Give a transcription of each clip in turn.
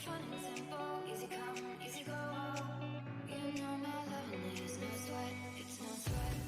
fun and simple, easy come, easy go. You know my loving is no sweat, it's no sweat.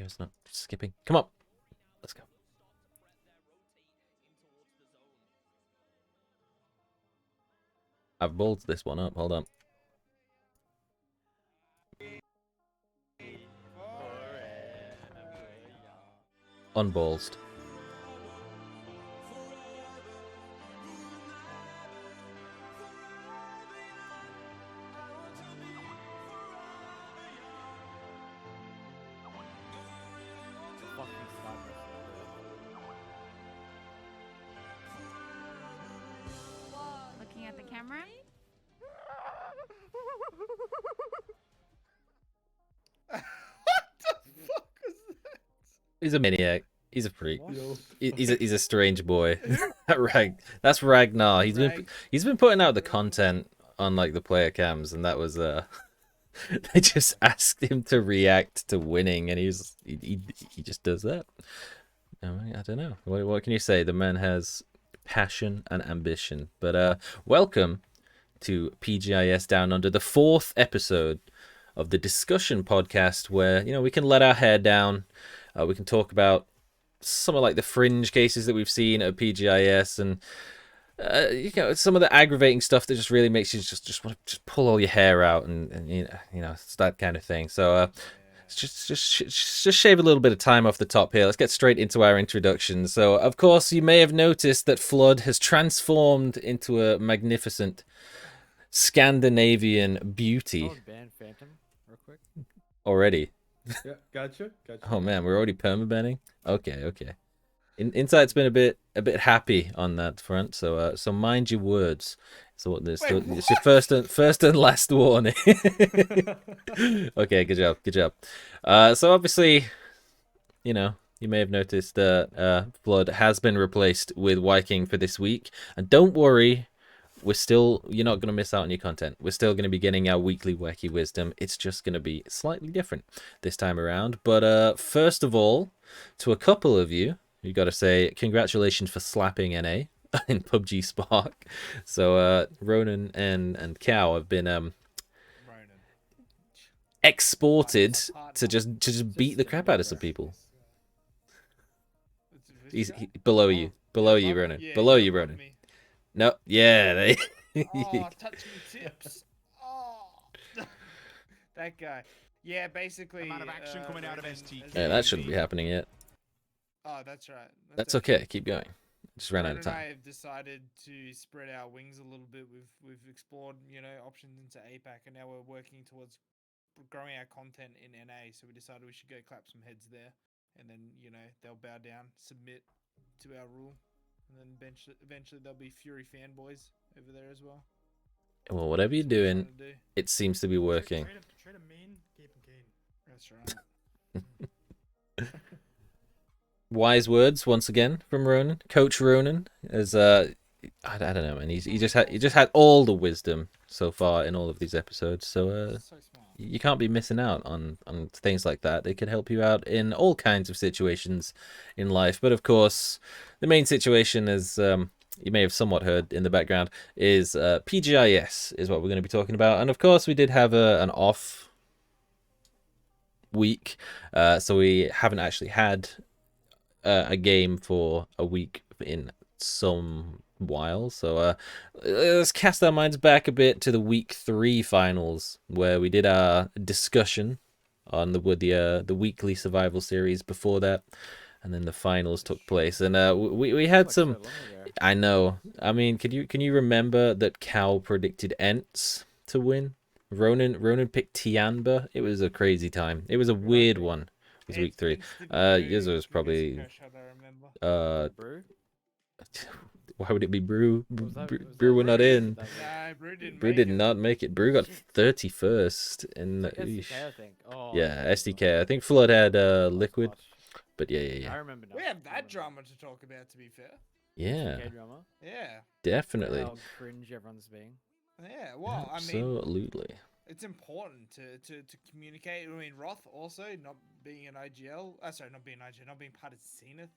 video's not skipping. Come on. Let's go. I've balled this one up. Hold on. Unballsed. Looking at the camera. What the fuck was that? He's a maniac. He's a freak. Yo. He's a strange boy. That's Ragnar. He's been putting out the content on like the player cams, and that was they just asked him to react to winning, and he just does that. I don't know. What can you say? The man has passion and ambition. But welcome to PGIS Down Under, the 4th episode of the discussion podcast, where we can let our hair down. We can talk about some of like the fringe cases that we've seen at PGIS, and some of the aggravating stuff that just really makes you just want to pull all your hair out, and it's that kind of thing. So just shave a little bit of time off the top here. Let's get straight into our introduction. So of course you may have noticed that Flood has transformed into a magnificent Scandinavian beauty. Ban Phantom real quick. Already. Yeah, gotcha. Oh man, we're already permabanning. Okay. Insight's been a bit happy on that front, so mind your words. So what this? It's your first and last warning. Okay, good job. So obviously, you may have noticed that Flood has been replaced with Viking for this week, and don't worry. You're not going to miss out on your content. We're still going to be getting our weekly wacky wisdom. It's just going to be slightly different this time around. But first of all, to a couple of you got to say congratulations for slapping NA in PUBG Spark. So Ronan and Cow have been exported to just beat the crap out of some people. He's below you, Ronan. Below you, Ronan. No, yeah. Oh, touch me tips. Oh, that guy. Yeah, basically. Amount of action coming out of ST. Yeah, that shouldn't be happening yet. Oh, that's right. That's okay. Keep going. Just ran out of I time. have decided to spread our wings a little bit. We've explored, options into APAC, and now we're working towards growing our content in NA. So we decided we should go clap some heads there, and then they'll bow down, submit to our rule. And then eventually there'll be Fury fanboys over there as well. Well, whatever you're doing, it seems to be working. Trade a main, keep him keen. That's right. Wise words once again from Ronan, Coach Ronan. As I don't know, man. He just had all the wisdom so far in all of these episodes. So you can't be missing out on things like that. They could help you out in all kinds of situations in life. But of course, the main situation, as you may have somewhat heard in the background, is PGIS is what we're going to be talking about. And of course, we did have an off week, so we haven't actually had a game for a week in some while. So let's cast our minds back a bit to the week 3 finals, where we did our discussion on the weekly survival series before that, and then the finals took place, and we had some. I know. I mean, can you remember that Cal predicted Ents to win? Ronan picked Tianba. It was a crazy time. It was a weird one. It was week 3. Yours was probably why would it be Brew? Brew were not in. Nah, Brew did not make it. Brew got 31st in the SDK, I think. Oh, yeah, SDK. I think Flood had Liquid, but yeah. I remember now. We have that drama to talk about, to be fair. Yeah, SDK drama. Yeah. definitely. How cringe everyone's being. Yeah. Well, Absolutely. it's important to communicate. I mean, Roth also not being an IGL. Not being IGL, not being part of Zenith.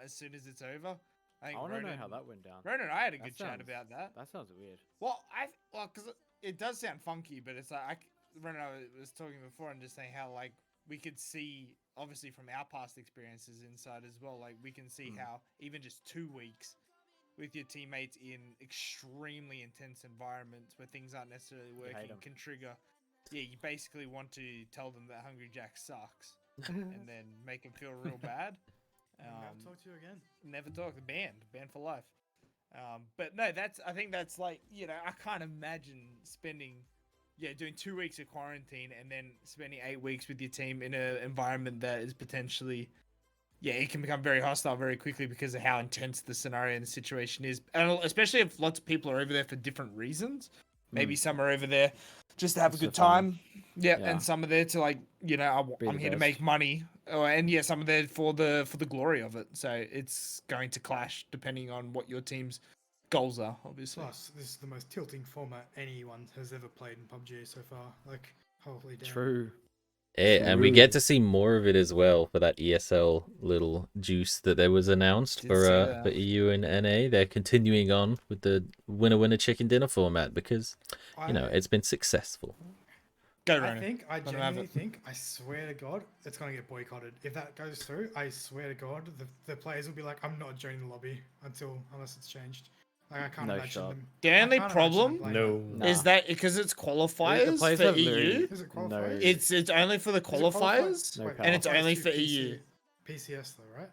As soon as it's over, I want to know Ronan, how that went down. Ronan and I had a good chat sounds- about that. That sounds weird. Well, because it does sound funky, but it's like Ronan and I was talking before and just saying how like we could see, obviously from our past experiences inside as well, like we can see how even just 2 weeks with your teammates in extremely intense environments where things aren't necessarily working 'em. can trigger. Yeah, you basically want to tell them that Hungry Jack sucks and then make them feel real bad. I'll never talk to you again. Never talk. Banned for life. But no, I think that's like, I can't imagine doing 2 weeks of quarantine and then spending 8 weeks with your team in an environment that is potentially, it can become very hostile very quickly because of how intense the scenario and the situation is. And especially if lots of people are over there for different reasons. Maybe some are over there just to have a Just for good fun. time. Yeah, Yeah. and some are there to like, Be I'm the here to best. make money. And some are there for the glory of it. So it's going to clash depending on what your team's goals are, obviously. Plus, this is the most tilting format anyone has ever played in PUBG so far. Like, holy damn. True. And we get to see more of it as well for that ESL little juice that there was announced Did for see that. EU and NA. They're continuing on with the winner chicken dinner format because it's been successful. Go, I Ronan. I Let 'em have genuinely it. think, I swear to God, it's going to get boycotted. If that goes through, I swear to God, the players will be like, I'm not joining the lobby unless it's changed. Like, I can't No imagine shot. them. The I only can't imagine them problem playing No. that. is that because it's qualifiers players for have EU. very- Is it No. qualifiers? It's only for the Is it qualifiers? qualifiers, No Wait, power. and it's qualifiers only to for EU. PCS though, right?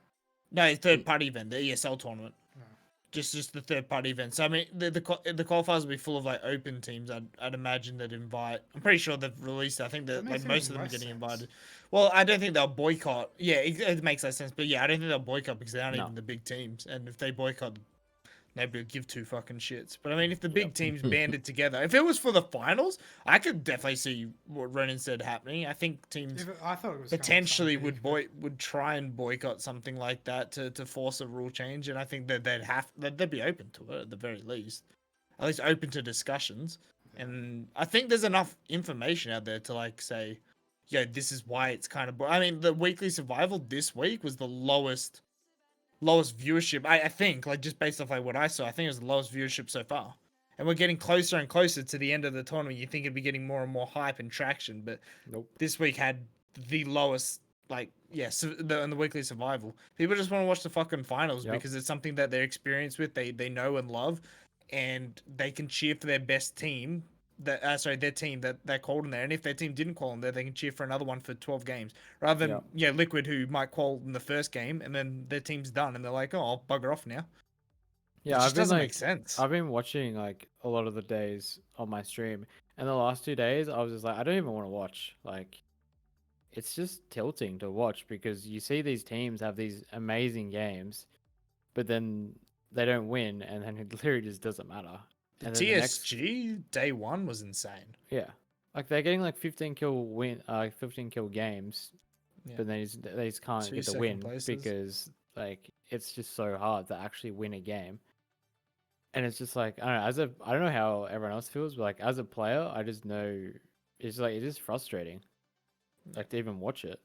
No, third party event, the ESL tournament. No. Just the third party event. So I mean, the qualifiers will be full of like open teams. I'd imagine that invite. I'm pretty sure they've released. I think that That makes like most of even them are less getting sense. invited. Well, I don't think they'll boycott. Yeah, it makes less sense. But yeah, I don't think they'll boycott because they aren't No. even the big teams. And if they boycott, nobody would give two fucking shits. But I mean, if the big teams banded together, if it was for the finals, I could definitely see what Ronan said happening. I think teams I thought it was potentially kind of would something big, would try and boycott something like that to force a rule change, and I think that they'd be open to it at the very least, at least open to discussions. And I think there's enough information out there to like say, this is why it's kind of. I mean, the weekly survival this week was the lowest viewership. I think like just based off like what I saw, I think it was the lowest viewership so far. And we're getting closer and closer to the end of the tournament. You think it'd be getting more and more hype and traction, but Nope. this week had the lowest, like, in the weekly survival. People just want to watch the fucking finals Yep. because it's something that they're experienced with, they know and love, and they can cheer for their best team. Their team that called in there, and if their team didn't call in there, they can cheer for another one for 12 games, rather than Liquid, who might call in the first game and then their team's done and they're like, oh, I'll bugger off now. Yeah, It I've just been doesn't like, make sense. I've been watching like a lot of the days on my stream, and the last 2 days I was just like, I don't even want to watch. Like, it's just tilting to watch because you see these teams have these amazing games, but then they don't win, and then it literally just doesn't matter. The And then the next- TSG day one was insane. Yeah, like they're getting like 15 kill games, Yeah. but they just can't 2 get the second win places. because like it's just so hard to actually win a game. And it's just like, I don't know, I don't know how everyone else feels, but like as a player, I just know it's like it is frustrating, like to even watch it.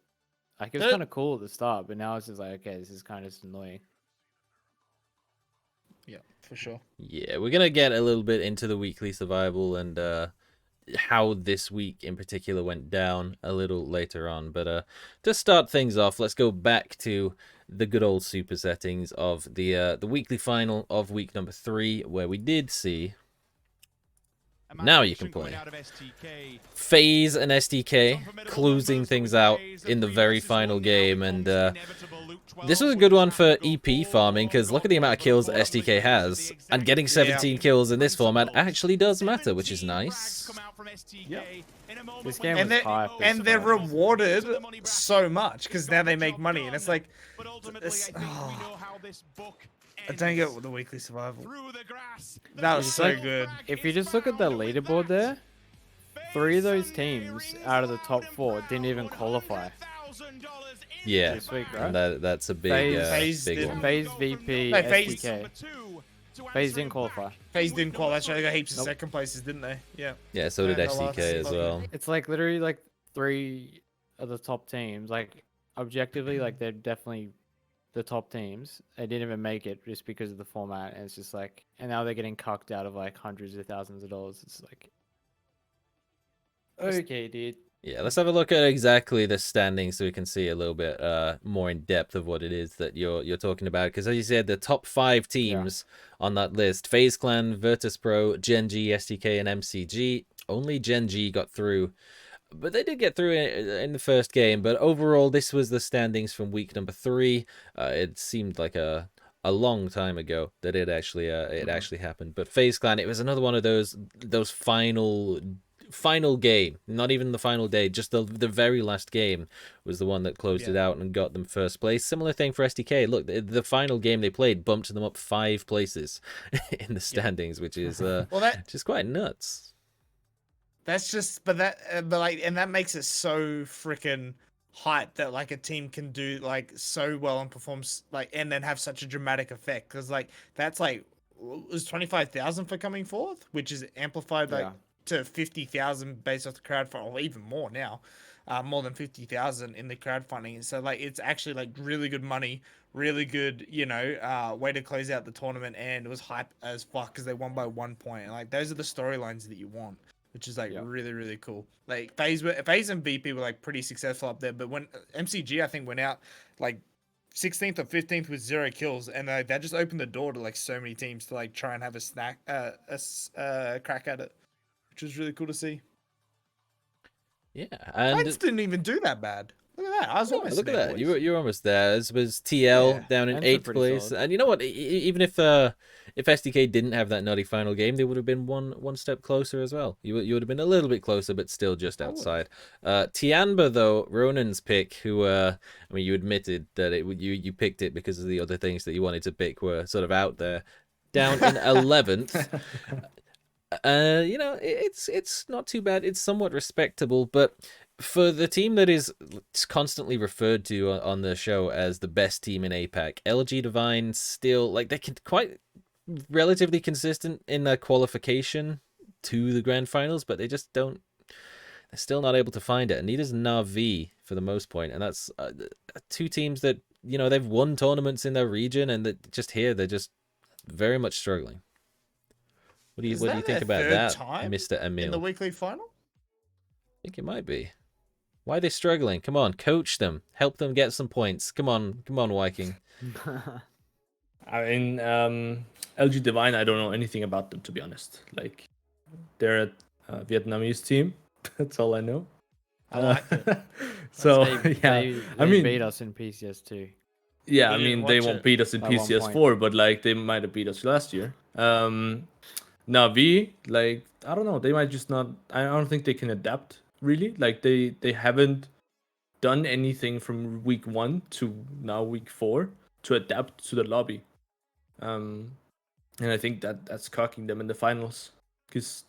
Like it was That- kind of cool at the start, but now it's just like, okay, this is kind of just annoying. Yeah, for sure. Yeah, we're gonna get a little bit into the weekly survival and how this week in particular went down a little later on. But to start things off, let's go back to the good old super settings of the weekly final of week number 3, where we did see. Now you can play. FaZe and SDK closing things out in the very final game, and this was a good one for EP farming because look at the amount of kills that SDK has, and getting 17 kills in this format actually does matter, which is nice. This game And was they're, hype. and they're rewarded so much because now they make money, and it's like, I don't get the weekly survival. That was It's so like- good. If you just look at the leaderboard there, 3 of those teams out of the top 4 didn't even qualify Yeah, this week, right? and that's a big, FaZe big didn't. one. FaZe, VP, No, FaZe- SDK. FaZe didn't qualify. FaZe didn't qualify. That's right. They got heaps of Nope. second places, didn't they? Yeah. Yeah, so did Yeah, the SDK as last- well. It's like literally like 3 of the top teams. Like objectively, like they're definitely the top teams. They didn't even make it just because of the format, and it's just like, and now they're getting cucked out of like hundreds of thousands of dollars. It's like, okay, dude. Yeah, let's have a look at exactly the standings so we can see a little bit more in depth of what it is that you're talking about. Because as you said, the top 5 teams on that list: FaZe Clan, Virtus Pro, Gen G, STK, and MCG. Only Gen G got through, but they did get through in the first game. But overall, this was the standings from week number 3. It seemed like a long time ago that it actually happened. But FaZe Clan, it was another one of those final game, not even the final day, just the very last game was the one that closed it out and got them first place. Similar thing for SDK. Look, the final game they played bumped them up 5 places in the standings, which is just quite nuts. That's just, but like, and that makes it so freaking hype that like a team can do like so well and performs like, and then have such a dramatic effect, because like that's like it was 25,000 for coming fourth, which is amplified like to 50,000 based off the crowdfunding, or even more now, more than 50,000 in the crowdfunding. So like it's actually like really good money, really good, way to close out the tournament, and it was hype as fuck because they won by 1 point. And like those are the storylines that you want, which is like really, really cool. Like FaZe and VP were like pretty successful up there, but when MCG I think went out like 16th or 15th with 0 kills, and that just opened the door to like so many teams to like try and have a crack at it, which was really cool to see. Yeah, and Giants didn't even do that bad. Look at that. I was almost look at there, that. boys. You're almost there. This was TL down in 8th place. Solid. And you know what? Even if SDK didn't have that nutty final game, they would have been one step closer as well. You would have been a little bit closer, but still just outside. Tianba, though, Ronan's pick, who I mean, you admitted that you picked it because of the other things that you wanted to pick were sort of out there. Down in 11th. It's not too bad. It's somewhat respectable, but for the team that is constantly referred to on the show as the best team in APAC, LG Divine still, like, they can quite relatively consistent in their qualification to the grand finals, but they just don't. They're still not able to find it, and neither's Na'Vi for the most point. And that's 2 teams that they've won tournaments in their region, and that just here they're just very much struggling. What do you think about that, Mr. Emil? In the weekly final? I think it might be. Why are they struggling? Come on, coach them. Help them get some points. Come on, Viking. I mean, LG Divine, I don't know anything about them, to be honest. Like, they're a Vietnamese team. That's all I know. I like it. So, they beat us in PCS too. Yeah, I mean, they won't beat us in PCS4, but like, they might have beat us last year. Na'Vi, like, I don't know, they might just not. I don't think they can adapt really. Like, they haven't done anything from week 1 to now week 4 to adapt to the lobby, and I think that's cocking them in the finals, because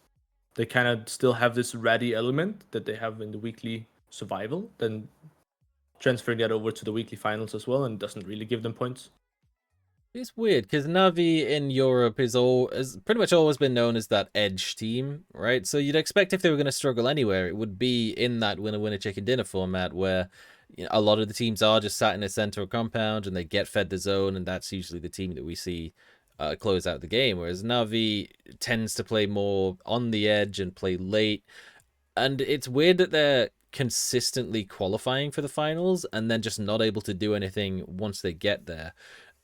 they kind of still have this ratty element that they have in the weekly survival, then transferring that over to the weekly finals as well, and doesn't really give them points. It's weird because Na'Vi in Europe has pretty much always been known as that edge team, right? So you'd expect if they were going to struggle anywhere, it would be in that winner chicken dinner format where a lot of the teams are just sat in the center of compound and they get fed the zone, and that's usually the team that we see close out the game. Whereas Na'Vi tends to play more on the edge and play late, and it's weird that they're consistently qualifying for the finals and then just not able to do anything once they get there.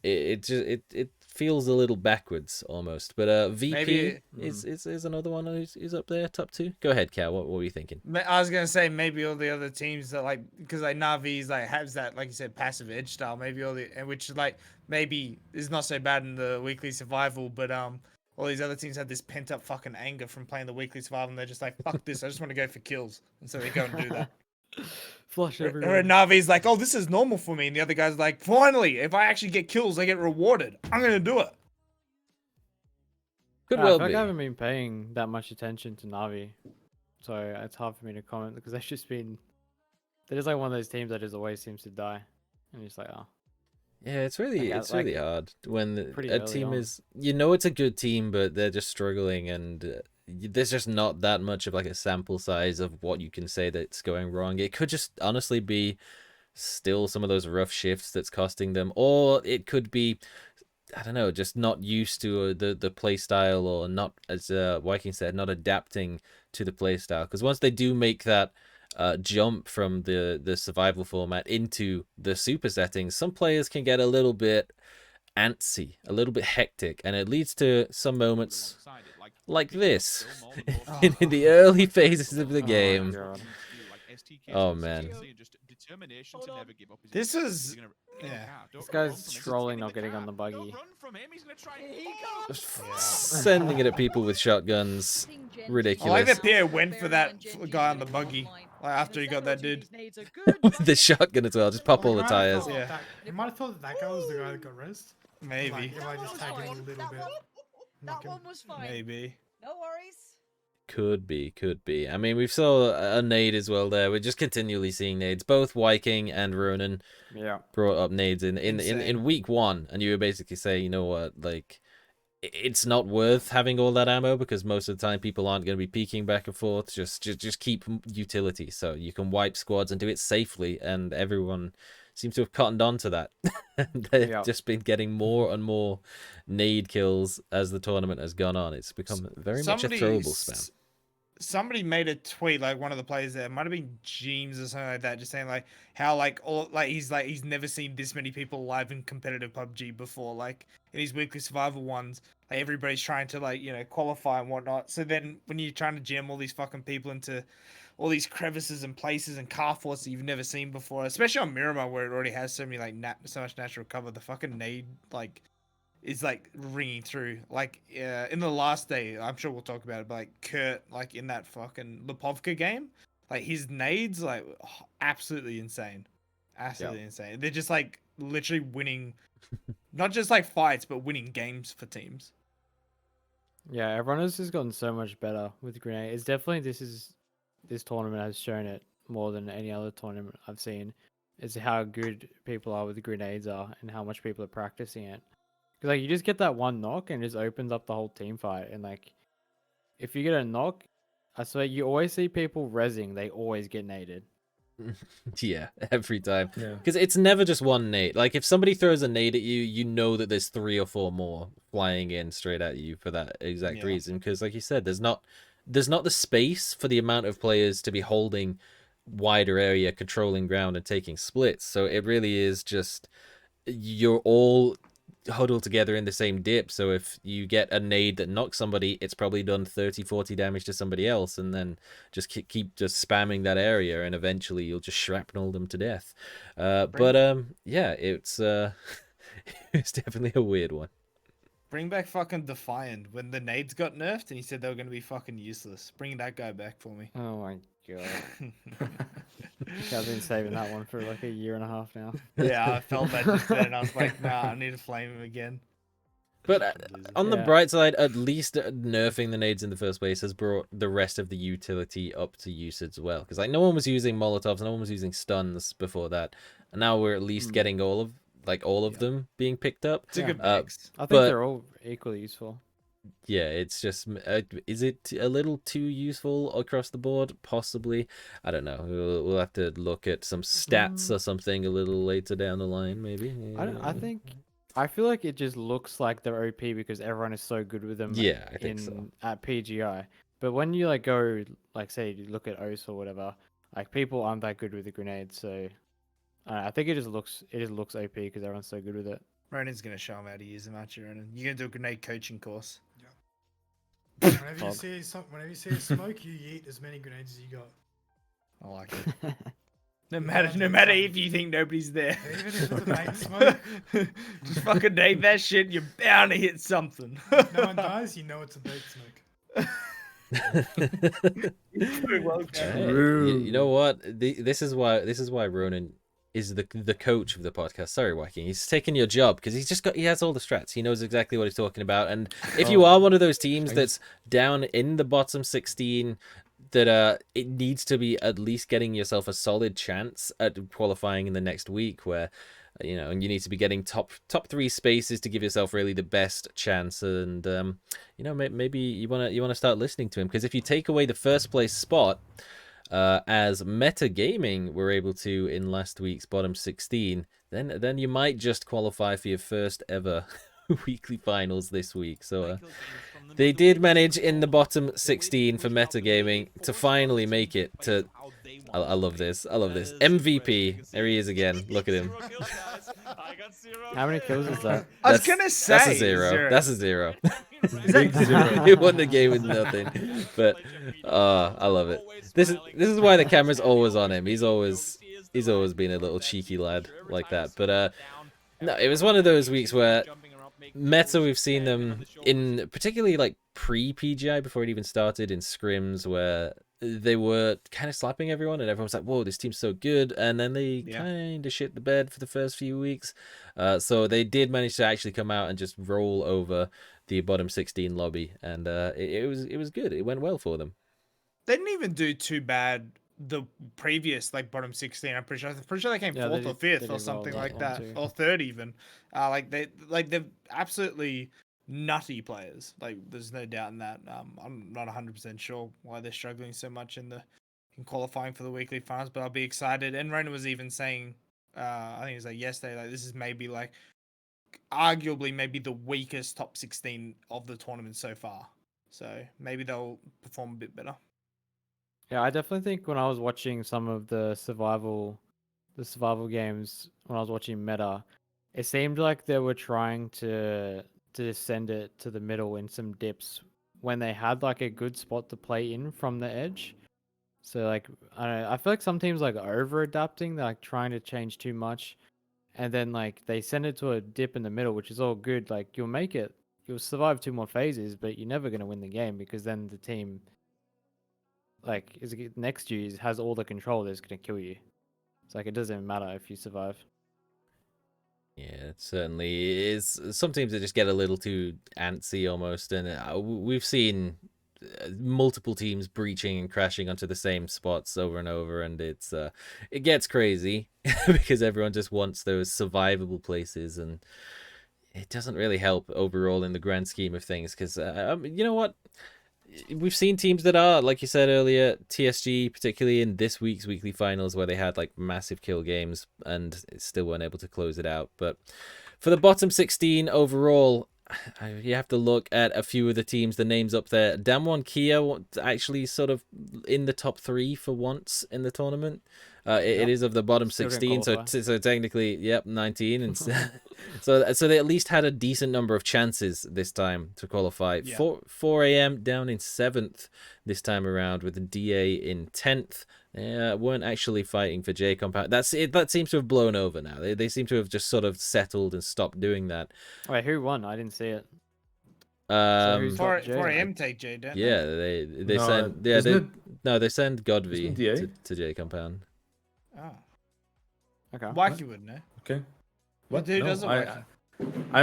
It feels a little backwards almost, but VP is another one who's up there, top 2. Go ahead, Cal. What were you thinking? I was gonna say maybe all the other teams that like, because like Na'Vi's like has that, like you said, passive edge style. Maybe which like maybe is not so bad in the weekly survival, but all these other teams have this pent up fucking anger from playing the weekly survival, and they're just like, fuck this, I just want to go for kills, and so they go and do that. Flush everywhere. Or Navi's like, oh, this is normal for me, and the other guy's like, finally, if I actually get kills, I get rewarded. I'm gonna do it. Could well be. I haven't been paying that much attention to Na'Vi, so it's hard for me to comment because they're just like one of those teams that just always seems to die, and it's like, oh. Yeah, it's really hard when a team is, it's a good team, but they're just struggling, and there's just not that much of like a sample size of what you can say that's going wrong. It could just honestly be still some of those rough shifts that's costing them, or it could be, I don't know, just not used to the play style, or not, as Viking said, not adapting to the play style. Because once they do make that jump from the survival format into the super settings, some players can get a little bit antsy, a little bit hectic, and it leads to some moments like this in the early phases of the game. God. Oh man. This is yeah. This guy's trolling not getting on the buggy. Sending it at people with shotguns. I Ridiculous. like that Pierre went for that guy on the buggy. Like after he got that dude. With the shotgun as well, just pop all the tires. Yeah. You might have thought that guy was the guy that got rezzed. Maybe. Like, if I just tag him a little bit. knock That him. one was fine. Maybe. No worries. Could be. I mean, we've saw a nade as well there. We're just continually seeing nades. Both Viking and Ronan Yeah. brought up nades in Insane. week 1, and you would basically say, you know what, like, it's not worth having all that ammo because most of the time people aren't going to be peeking back and forth. Just keep utility so you can wipe squads and do it safely, and everyone seems to have cottoned on to that. They've Yeah. just been getting more and more nade kills as the tournament has gone on. It's become very much a throwable spam. Somebody made a tweet, like one of the players there, it might have been James or something like that, just saying like how he's never seen this many people live in competitive PUBG before. Like in his weekly survival ones, like everybody's trying to like, you know, qualify and whatnot. So then when you're trying to jam all these fucking people into all these crevices and places and car forts that you've never seen before, especially on Miramar where it already has so many like so much natural cover, the fucking nade like is like ringing through. Like in the last day, I'm sure we'll talk about it, but like Kurt, like in that fucking Lipovka game, like his nades, like absolutely insane. Absolutely insane. They're just like literally winning, not just like fights, but winning games for teams. Yeah, everyone has just gotten so much better with grenade. It's definitely this tournament has shown it more than any other tournament I've seen. Is how good people are with the grenades are and how much people are practicing it. Because like you just get that one knock and it just opens up the whole team fight. And like if you get a knock, I swear you always see people rezzing. They always get naded. Yeah, every time. Yeah. Because it's never just one nade. Like, if somebody throws a nade at you, you know that there's 3 or 4 more flying in straight at you for that exact reason. Because, like you said, there's not the space for the amount of players to be holding wider area, controlling ground, and taking splits. So it really is just you're all huddled together in the same dip. So if you get a nade that knocks somebody, it's probably done 30-40 damage to somebody else, and then just keep just spamming that area, and eventually you'll just shrapnel them to death. Yeah, it's it's definitely a weird one. Bring back fucking Defiant when the nades got nerfed and he said they were going to be fucking useless. Bring that guy back for me. Oh my god. I've been saving that one for like a year and a half now. Yeah, I felt that just then and I was like, nah, I need to flame him again. But on the Yeah. bright side, at least nerfing the nades in the first place has brought the rest of the utility up to use as well. Because like no one was using Molotovs, no one was using stuns before that, and now we're at least getting all of them being picked up. It's a good Yeah. mix. I think But- they're all equally useful. Yeah, it's just is it a little too useful across the board? Possibly. I don't know. We'll have to look at some stats or something a little later down the line, maybe. I feel like it just looks like they're OP because everyone is so good with them. Yeah, I think so. At PGI. But when you like go like say you look at OS or whatever, like people aren't that good with the grenades. So I think it just looks OP because everyone's so good with it. Ronan's going to show him how to use them, aren't you, Ronan? You're going to do a grenade coaching course. Whenever you Fog. see a smoke, you yeet as many grenades as you got. I like it. No matter if you think nobody's there. Even if it's a night smoke, Just fucking name that shit, you're bound to hit something. if no one dies, you know it's a bait smoke. Hey, you know what? This is why Ronan is the coach of the podcast. Sorry, Wacky. He's taking your job because he has all the strats. He knows exactly what he's talking about. And if you are one of those teams that's down in the bottom 16, that it needs to be at least getting yourself a solid chance at qualifying in the next week, where and you need to be getting top 3 spaces to give yourself really the best chance. And maybe you want to start listening to him, because if you take away the first place spot, as Metagaming were able to in last week's bottom 16, then you might just qualify for your first ever weekly finals this week. So they did manage in the bottom 16 for Metagaming to finally make it to I love this. I love this. That is MVP. impressive. There he is again. Look at him. 0 kills, guys. I got 0 How many kills is that? I was That's- gonna say That's a zero. That's a zero. Big zero. He won the game with nothing. But I love it. This is why the camera's always on him. He's always been a little cheeky lad like that. But no, it was one of those weeks where meta, we've seen them in particularly like pre-PGI, before it even started, in scrims where they were kind of slapping everyone and everyone was like, whoa, this team's so good, and then they kind of shit the bed for the first few weeks. So they did manage to actually come out and just roll over the bottom 16 lobby, and it was good. It went well for them. They didn't even do too bad the previous like bottom 16. I'm pretty sure they came Yeah, fourth they or did- fifth they or did something well like that that, one too. or third even. They're absolutely nutty players. Like there's no doubt in that. I'm not 100% sure why they're struggling so much in qualifying for the weekly finals, but I'll be excited. And Rona was even saying, I think it was like yesterday, like this is maybe like arguably maybe the weakest top 16 of the tournament so far. So maybe they'll perform a bit better. Yeah, I definitely think when I was watching some of the survival games, when I was watching meta, it seemed like they were trying to send it to the middle in some dips when they had like a good spot to play in from the edge. So like I don't know, I feel like some teams like over adapting, they're like trying to change too much, and then like they send it to a dip in the middle, which is all good. Like you'll survive 2 more phases, but you're never gonna win the game because then the team like next to you has all the control that's gonna kill you. It's like it doesn't matter if you survive. Yeah, it certainly is. Some teams that just get a little too antsy almost, and we've seen multiple teams breaching and crashing onto the same spots over and over, and it gets crazy because everyone just wants those survivable places, and it doesn't really help overall in the grand scheme of things. Because you know what? We've seen teams that are, like you said earlier, TSG, particularly in this week's weekly finals, where they had like massive kill games and still weren't able to close it out. But for the bottom 16 overall, you have to look at a few of the teams, the names up there. Damwon Kia actually sort of in the top 3 for once in the tournament. It is of the bottom Still didn't 16, so qualify. so technically, yep, 19, and so they at least had a decent number of chances this time to qualify. Yeah. 4 a.m. down in 7th this time around, with the DA in 10th. Weren't actually fighting for J Compound. That seems to have blown over now. They seem to have just sort of settled and stopped doing that. Wait, who won? I didn't see it. Um, who's got 4 J? a.m. take J, don't yeah, they? they No, send isn't they send Godvy isn't DA? to J Compound. Oh. Okay. Wacky would know. Okay. What? Who No, doesn't I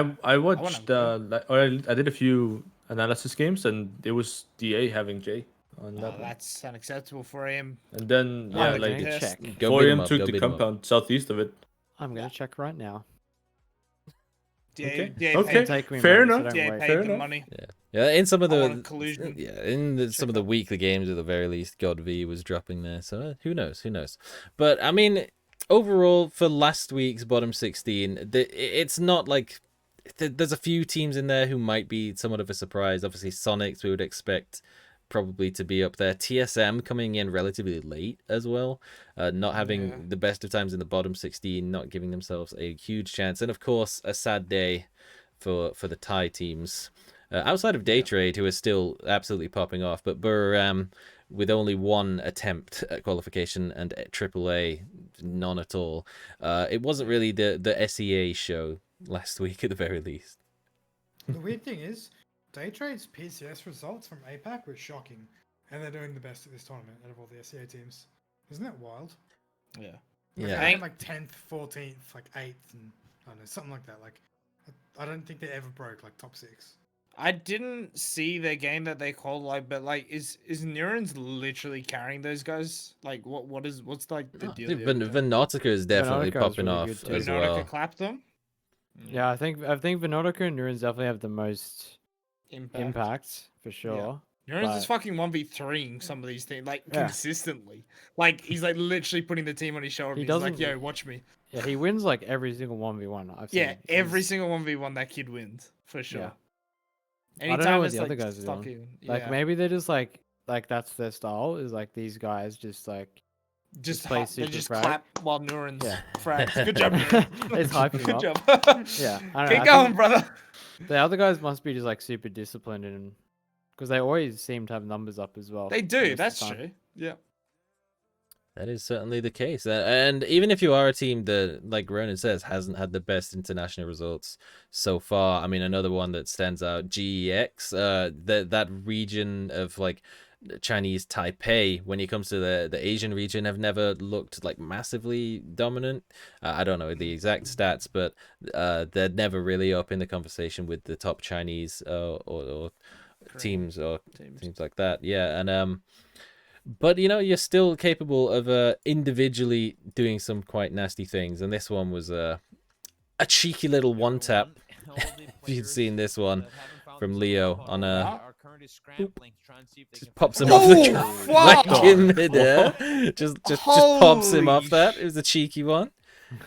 Wacky? watched I did a few analysis games, and it was DA having J on that Oh, one. that's unacceptable. 4 a.m. And then Yeah, I'm like gonna test. check. Go 4 beat 'em a.m. up, took go the beat 'em up. compound southeast of it. I'm gonna check right now. Okay. DA Okay. paid, Take me Fair moments, so enough. don't DA wait. paid Fair the enough. money. Yeah, in some of I want a the collusion. some of the Check weekly games at the very least, Godvy was dropping there. So who knows? But I mean, overall for last week's bottom 16, it's not like there's a few teams in there who might be somewhat of a surprise. Obviously, Sonics we would expect probably to be up there. TSM coming in relatively late as well, not having Yeah. the best of times in the bottom 16, not giving themselves a huge chance, and of course a sad day for the Thai teams. Outside of Daytrade, who is still absolutely popping off, but Buriram with only one attempt at qualification and AAA, none at all. It wasn't really the SEA show last week at the very least. The weird thing is, Daytrade's PCS results from APAC were shocking, and they're doing the best at this tournament out of all the SEA teams. Isn't that wild? Yeah. Like, Yeah. they came like 10th, 14th, like 8th, and I don't know, something like that. Like, I don't think they ever broke like top 6. I didn't see their game that they called but is Nurans literally carrying those guys? Like what's like the deal? Venotica is definitely Venotica is popping really off good too. as Nautica well. clapped them. Yeah, I think Venotica and Nurans definitely have the most impact for sure. Nurans is but- fucking 1v3ing some of these things like Yeah. consistently. Like he's like literally putting the team on his shoulder. He He's like, doesn't- "Yo, watch me." Yeah, he wins like every single 1v1 I've seen. Yeah, every He's- single 1v1 that kid wins for sure. Yeah. Anytime don't know what it's the like other guys are stuck in, Like yeah. maybe they're just like that's their style, is like these guys just like Just play they super just frag. clap while Nuren's Yeah. frags. Good job, Nuren. It's hyping Good up. job. Yeah, I don't know, Keep I going, think brother. the other guys must be just like super disciplined and because they always seem to have numbers up as well. They most do. of the That's time. true. Yeah. That is certainly the case. And even if you are a team that, like Ronan says, hasn't had the best international results so far, I mean, another one that stands out, GEX, that region of like Chinese Taipei, when it comes to the Asian region, have never looked like massively dominant. I don't know the exact stats, but they're never really up in the conversation with the top Chinese or Korean teams or teams. teams like that. Yeah, and but you know, you're still capable of individually doing some quite nasty things, and this one was a cheeky little one tap. If you'd seen this one from Leo on just pops him off Oh, the fuck! like in midair. Just pops him off that. Holy It was a cheeky one,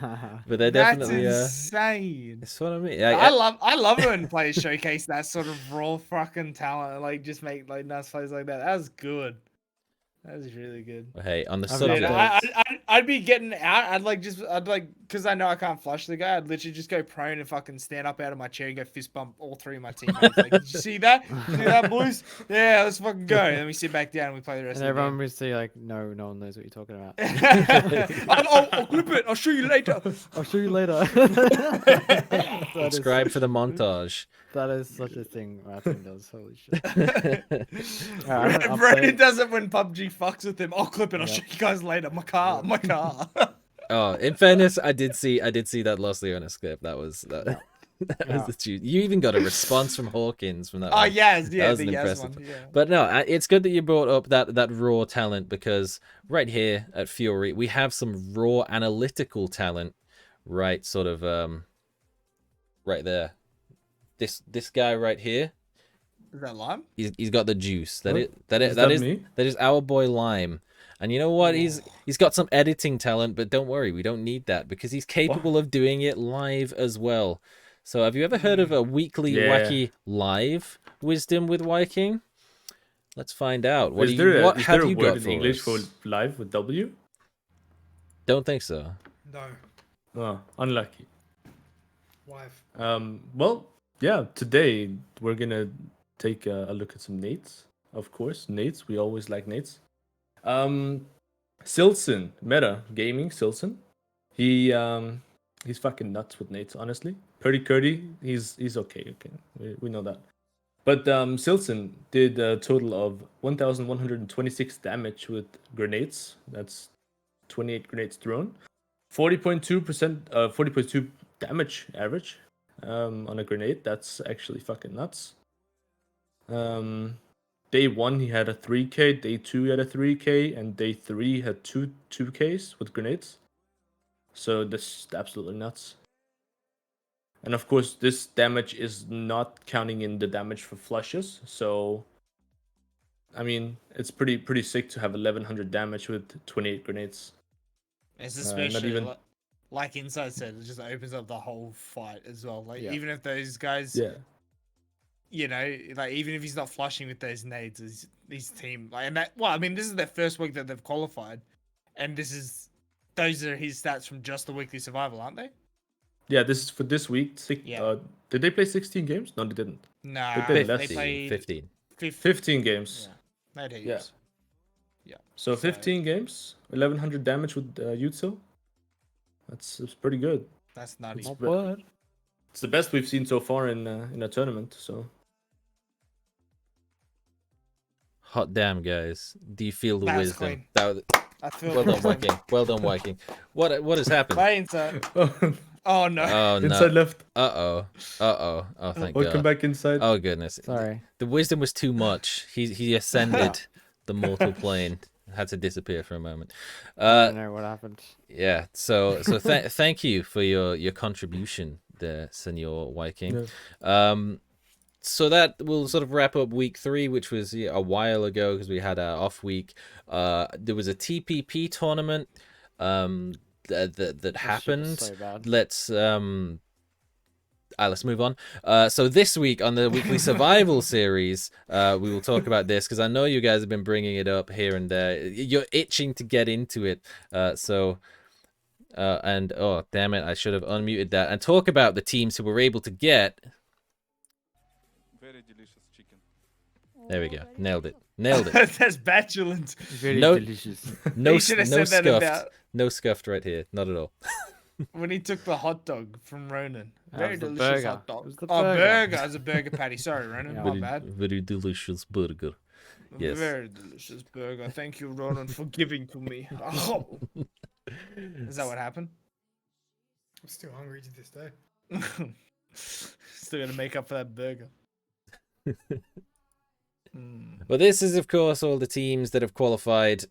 but they're That's definitely insane. that's what I mean. I love it when players showcase that sort of raw fucking talent, like just make like nice plays like that. That was good. That was really good. Hey, on the I've subject, loved I'd be getting out. I'd like, because I know I can't flush the guy. I'd literally just go prone and fucking stand up out of my chair and go fist bump all three of my teammates. Like, did you see that? See that, boys? Yeah, let's fucking go. And then we sit back down and we play the rest And of the everyone game. would say like, no one knows what you're talking about. I'll clip it. I'll show you later. I'll show you later. subscribe for the montage. That is such a thing Rathin does. Holy shit. Alright, I'm gonna Brandon update. does it when PUBG fucks with him. I'll clip it. I'll Yep. show you guys later. My car. Oh, in fairness, I did see that Los Leones clip. That was that. Yeah. That was Yeah. the truth. You even got a response from Hawkins from that. Oh one. yes, That yeah, was the an yes impressive one. Yeah. But no, it's good that you brought up that raw talent, because right here at Fury we have some raw analytical talent, right? Sort of right there. This guy right here, Is that lime? he's got the juice. That What? is that is Is that that is me? that is our boy Lime. And you know what? He's got some editing talent, but don't worry, we don't need that because he's capable of doing it live as well. So have you ever heard of a weekly wacky live wisdom with Viking? Let's find out. What Is there what is have there a you word got in for English us? for live with W? Don't think so. No. Oh, unlucky. Wife. Well, yeah. Today we're gonna take a look at some nates. Of course, nates. We always like nates. Silson, Meta Gaming, Silson. He's fucking nuts with nates, honestly. Purdy Curdy, he's okay. We know that. But Silson did a total of 1,126 damage with grenades. That's 28 grenades thrown. 40.2%, 40.2 damage average on a grenade. That's actually fucking nuts. Day 1 he had a 3k, day 2 he had a 3k, and day 3 he had 2Ks with grenades. So this is absolutely nuts. And of course this damage is not counting in the damage for flushes. So I mean, it's pretty sick to have 1100 damage with 28 grenades. It's not especially even- like Inside said, it just opens up the whole fight as well. Like Yeah. even if those guys, Yeah. you know, like even if he's not flushing with those nades, his team like, and that, well, I mean, this is their first week that they've qualified, and those are his stats from just the weekly survival, aren't they? Yeah, this is for this week. Yeah. Did they play 16 games? No, they didn't. Nah, They played they less. played 15. 15 games. Yeah, they had heaps. Yeah. Yeah. So 15 games, 1100 damage with Utsil. That's pretty good. That's nutty. Not bad. It's the best we've seen so far in a tournament. So Hot damn, guys! Do you feel the That was wisdom? clean. I feel Well done, Viking. Well done, Viking. What has happened? Play Inside. Oh no. Oh no! inside left. Oh, thank Welcome God. back inside. Oh goodness! Sorry. The wisdom was too much. He ascended the mortal plane. Had to disappear for a moment. I don't know what happened. Yeah. So thank you for your contribution there, Senor Viking. So that will sort of wrap up week 3, which was a while ago because we had our off week. There was a TPP tournament that That shit was happened. so bad. Let's let's move on. So this week on the weekly survival series, we will talk about this because I know you guys have been bringing it up here and there. You're itching to get into it. And oh damn it, I should have unmuted that and talk about the teams who were able to get. Very delicious chicken. There we go, nailed it. That's batulant. Very No- delicious. No, You should have no said that scuffed, about no scuffed right here, not at all. when he took the hot dog from Ronan. That Very was the delicious burger. hot It dog. was the Oh, burger. burger. As a burger patty. Sorry, Ronan. Yeah. My bad. Very delicious burger. Yes. Very delicious burger. Thank you, Ronan, for giving to me. Oh. Is that what happened? I'm still hungry to this day. Still gonna make up for that burger. Well, this is, of course, all the teams that have qualified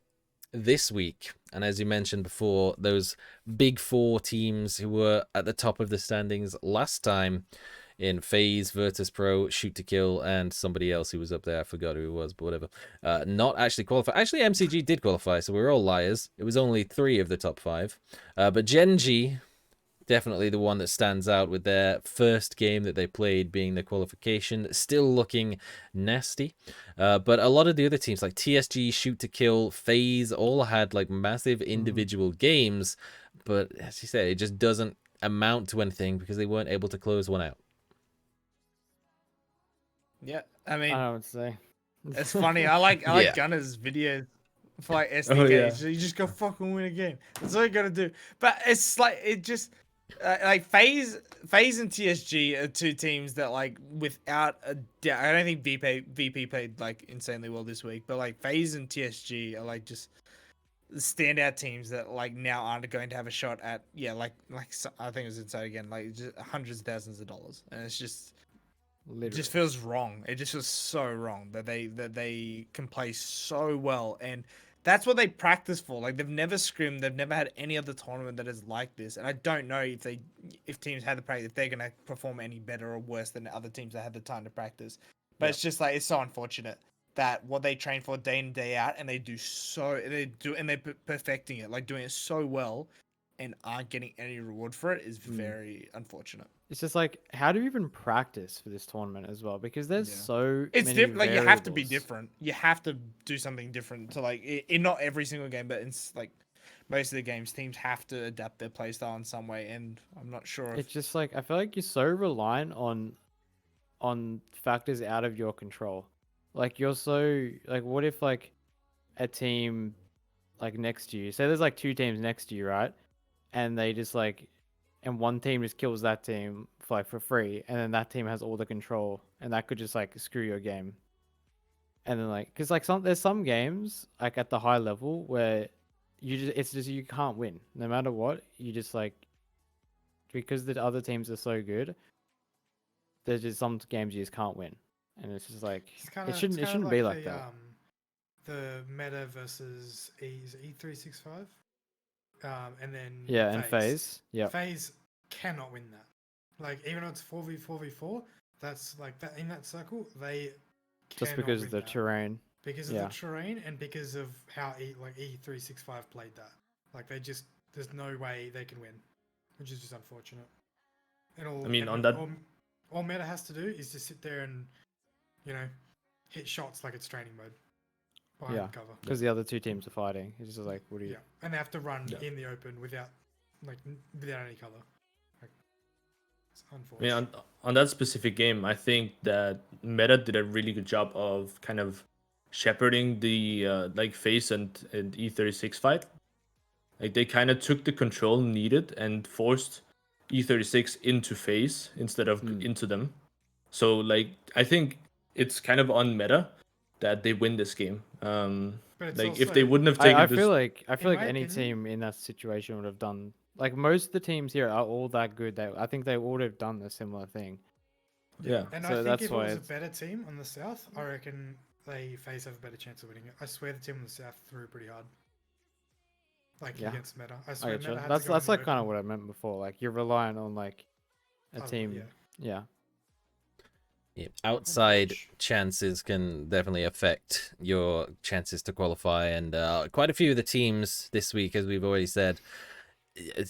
this week. And as you mentioned before, those big four teams who were at the top of the standings last time in FaZe, Virtus Pro, Shoot to Kill, and somebody else who was up there. I forgot who it was, but whatever. Not actually qualified. Actually, MCG did qualify, so we were all liars. It was only 3 of the top 5. But Gen G, definitely the one that stands out with their first game that they played being the qualification, still looking nasty. But a lot of the other teams like TSG, Shoot to Kill, FaZe all had like massive individual games, but as you said, it just doesn't amount to anything because they weren't able to close one out. Yeah, I mean, I don't know what to say. it's funny. I like Yeah. Gunner's videos for like SDK. Oh, yeah. So you just go fucking win a game. That's all you gotta do. But it's like it just like FaZe and TSG are 2 teams that like without a doubt. I don't think VP played like insanely well this week, but like FaZe and TSG are like just the standout teams that like now aren't going to have a shot at I think it was Inside again, like just hundreds of thousands of dollars, and it's just. It Literally. just feels wrong. It just feels so wrong that they can play so well, and that's what they practice for. Like they've never scrimmed, they've never had any other tournament that is like this, and I don't know if teams had the practice, if they're gonna perform any better or worse than the other teams that had the time to practice. But it's just like it's so unfortunate that what they train for day in day out, and they're perfecting it, like doing it so well, and aren't getting any reward for it is very unfortunate. It's just like, how do you even practice for this tournament as well? Because there's Yeah. so It's many different. Like you have to be variables. different. You have to do something different to like in not every single game, but in like most of the games, teams have to adapt their playstyle in some way. And I'm not sure if It's just like, I feel like you're so reliant on factors out of your control. Like you're so like, what if like a team like next to you, say there's like 2 teams next to you, right? And they just like, and one team just kills that team for free, and then that team has all the control, and that could just like screw your game. And then like, cause like there's some games like at the high level where it's just you can't win no matter what. You just like, because the other teams are so good, there's just some games you just can't win, and it's just like it shouldn't be like that. The meta versus E365, and then Yeah, and FaZe. Yeah, FaZe cannot win that. Like even though it's 4v4v4, that's like that in that circle they just cannot because win of the that. terrain. Because of yeah. the terrain and because of how E365 played that. Like there's no way they can win, which is just unfortunate. And all meta has to do is just sit there and hit shots like it's training mode behind cover. Because the other 2 teams are fighting. It's just like, what do you? Yeah, and they have to run in the open without any cover. Like, it's I unfortunate. mean, on that specific game, I think that Meta did a really good job of kind of shepherding the like FaZe and E36 fight. Like they kind of took the control needed and forced E36 into FaZe instead of into them. So like I think it's kind of on Meta that they win this game. But it's Like if also- they wouldn't have taken I this, feel like my any opinion- team in that situation would have done, like most of the teams here are all that good. I think they would have done a similar thing. yeah. And So I think that's if it why was a it's- better team on the south, I reckon FaZe have a better chance of winning it. I swear the team on the south threw pretty hard. Like Yeah. against Meta. I I swear get you. Meta had That's to go in the like kind of open. what I meant before. Like you're relying on like a Oh, team. yeah. Yeah. Yeah, outside chances can definitely affect your chances to qualify, and quite a few of the teams this week, as we've already said,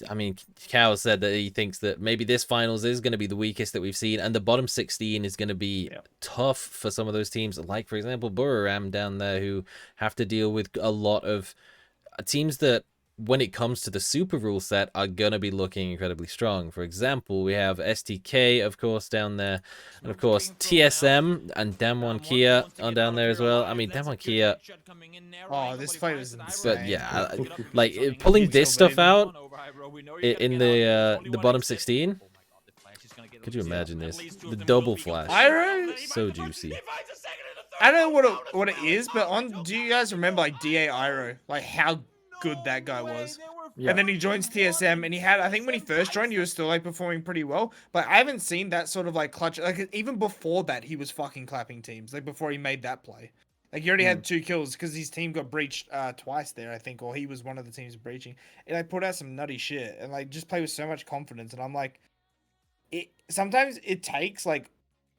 I mean, Cal said that he thinks that maybe this finals is going to be the weakest that we've seen, and the bottom 16 is going to be tough for some of those teams, like, for example, Buriram down there, who have to deal with a lot of teams that, when it comes to the super rule set, are going to be looking incredibly strong. For example, we have STK, of course, down there, and of course TSM and Damwon Kia are down there as well. I mean, Damwon Kia, Oh, this fight was insane. but yeah, like pulling this stuff out in the bottom 16. Could you imagine this? The double flash, so juicy. I don't know what it is, but do you guys remember like DA Iro? Like how good that guy was? Yeah. And then he joins TSM, and I think when he first joined, he was still like performing pretty well. But I haven't seen that sort of like clutch. Like even before that, he was fucking clapping teams. Like before he made that play, like he already had 2 kills because his team got breached twice there, I think, or he was one of the teams breaching. And I put out some nutty shit and like just play with so much confidence. And I'm like, sometimes it takes like,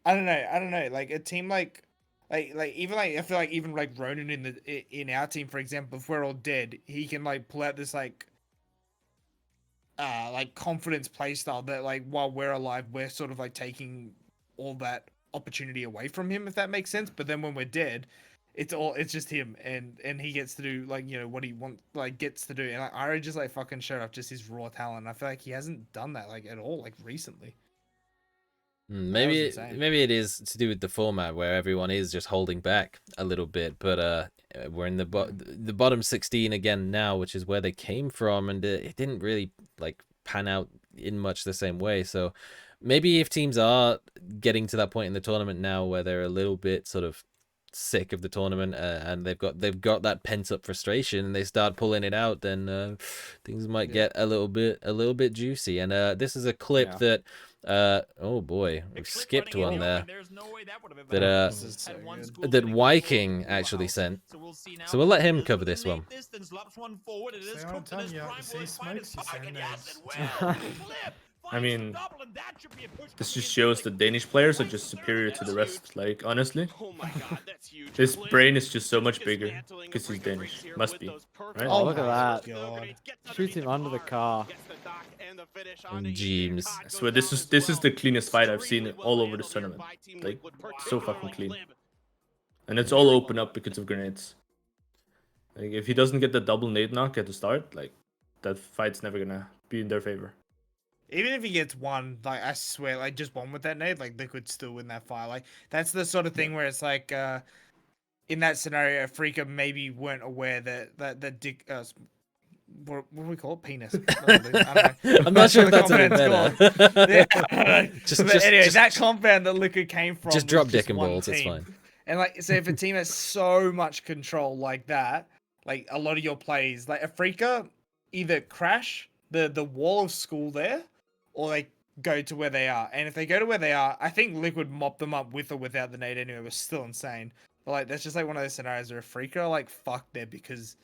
I don't know, like a team like even like I feel like even like Ronan in our team, for example, if we're all dead, he can like pull out this like confidence playstyle that like while we're alive, we're sort of like taking all that opportunity away from him, if that makes sense. But then when we're dead, it's just him, and he gets to do like, you know, what he gets to do. And like Ira just like fucking showed off just his raw talent. I feel like he hasn't done that like at all like recently. Maybe it is to do with the format where everyone is just holding back a little bit, but we're in the bottom 16 again now, which is where they came from, and it didn't really like pan out in much the same way. So maybe if teams are getting to that point in the tournament now where they're a little bit sort of sick of the tournament, and they've got that pent up frustration, and they start pulling it out, then things might get a little bit juicy. And this is a clip that oh boy, we skipped one there that Viking actually sent, so we'll let him cover this one. I mean, this just shows that Danish players are just superior to the rest. Like, honestly, his brain is just so much bigger because he's Danish. Must be, right? Oh, look at that! God. Shoots him under the car. James, I swear, this is the cleanest fight I've seen all over this tournament. Like, so fucking clean. And it's all open up because of grenades. Like, if he doesn't get the double nade knock at the start, like, that fight's never gonna be in their favor. Even if he gets one, like I swear, like just one with that nade, like they could still win that fight. Like that's the sort of thing where it's like, in that scenario, Afrika maybe weren't aware that Dick, what do we call it? Penis. I don't know. I'm not sure if that's any better. But anyway, that compound that Liquid came from. Just drop dick and balls. It's fine. And like, so if a team has so much control like that, like a lot of your plays, like Afrika, either crash the wall of school there, or they go to where they are. And if they go to where they are, I think Liquid mop them up with or without the nade anyway. It was still insane. But like, that's just like one of those scenarios where Afrika are like fucked there because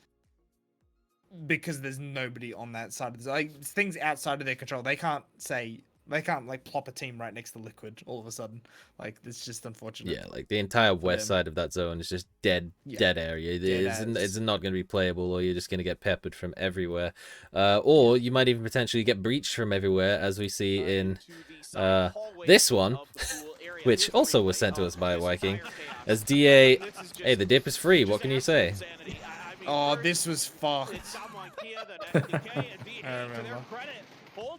there's nobody on that side of the, like, things outside of their control. They can't like plop a team right next to Liquid all of a sudden. Like, it's just unfortunate. Yeah, like the entire west side of that zone is just dead area. It's not going to be playable, or you're just going to get peppered from everywhere. Or you might even potentially get breached from everywhere, as we see in this one, which also was sent to us by Viking. As DA, hey, the dip is free. What can you say? Oh, this was fucked. I remember.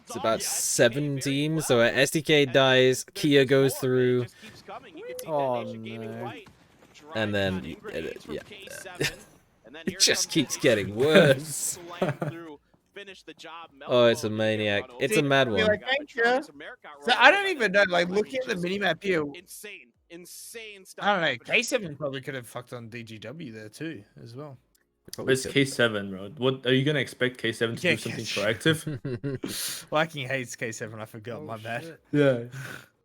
It's about 7 teams, so SDK dies, Kia goes through. Oh no. And then, yeah. It just keeps getting worse. Oh, it's a maniac. It's a mad one. Like, thank you. So I don't even know, like, looking at the minimap here. Insane stuff. I don't know. K7 probably could have fucked on DGW there too, as well. It's K7, bro. What are you gonna expect K7 to do something proactive? Viking hates K7. I forgot. My bad. Yeah,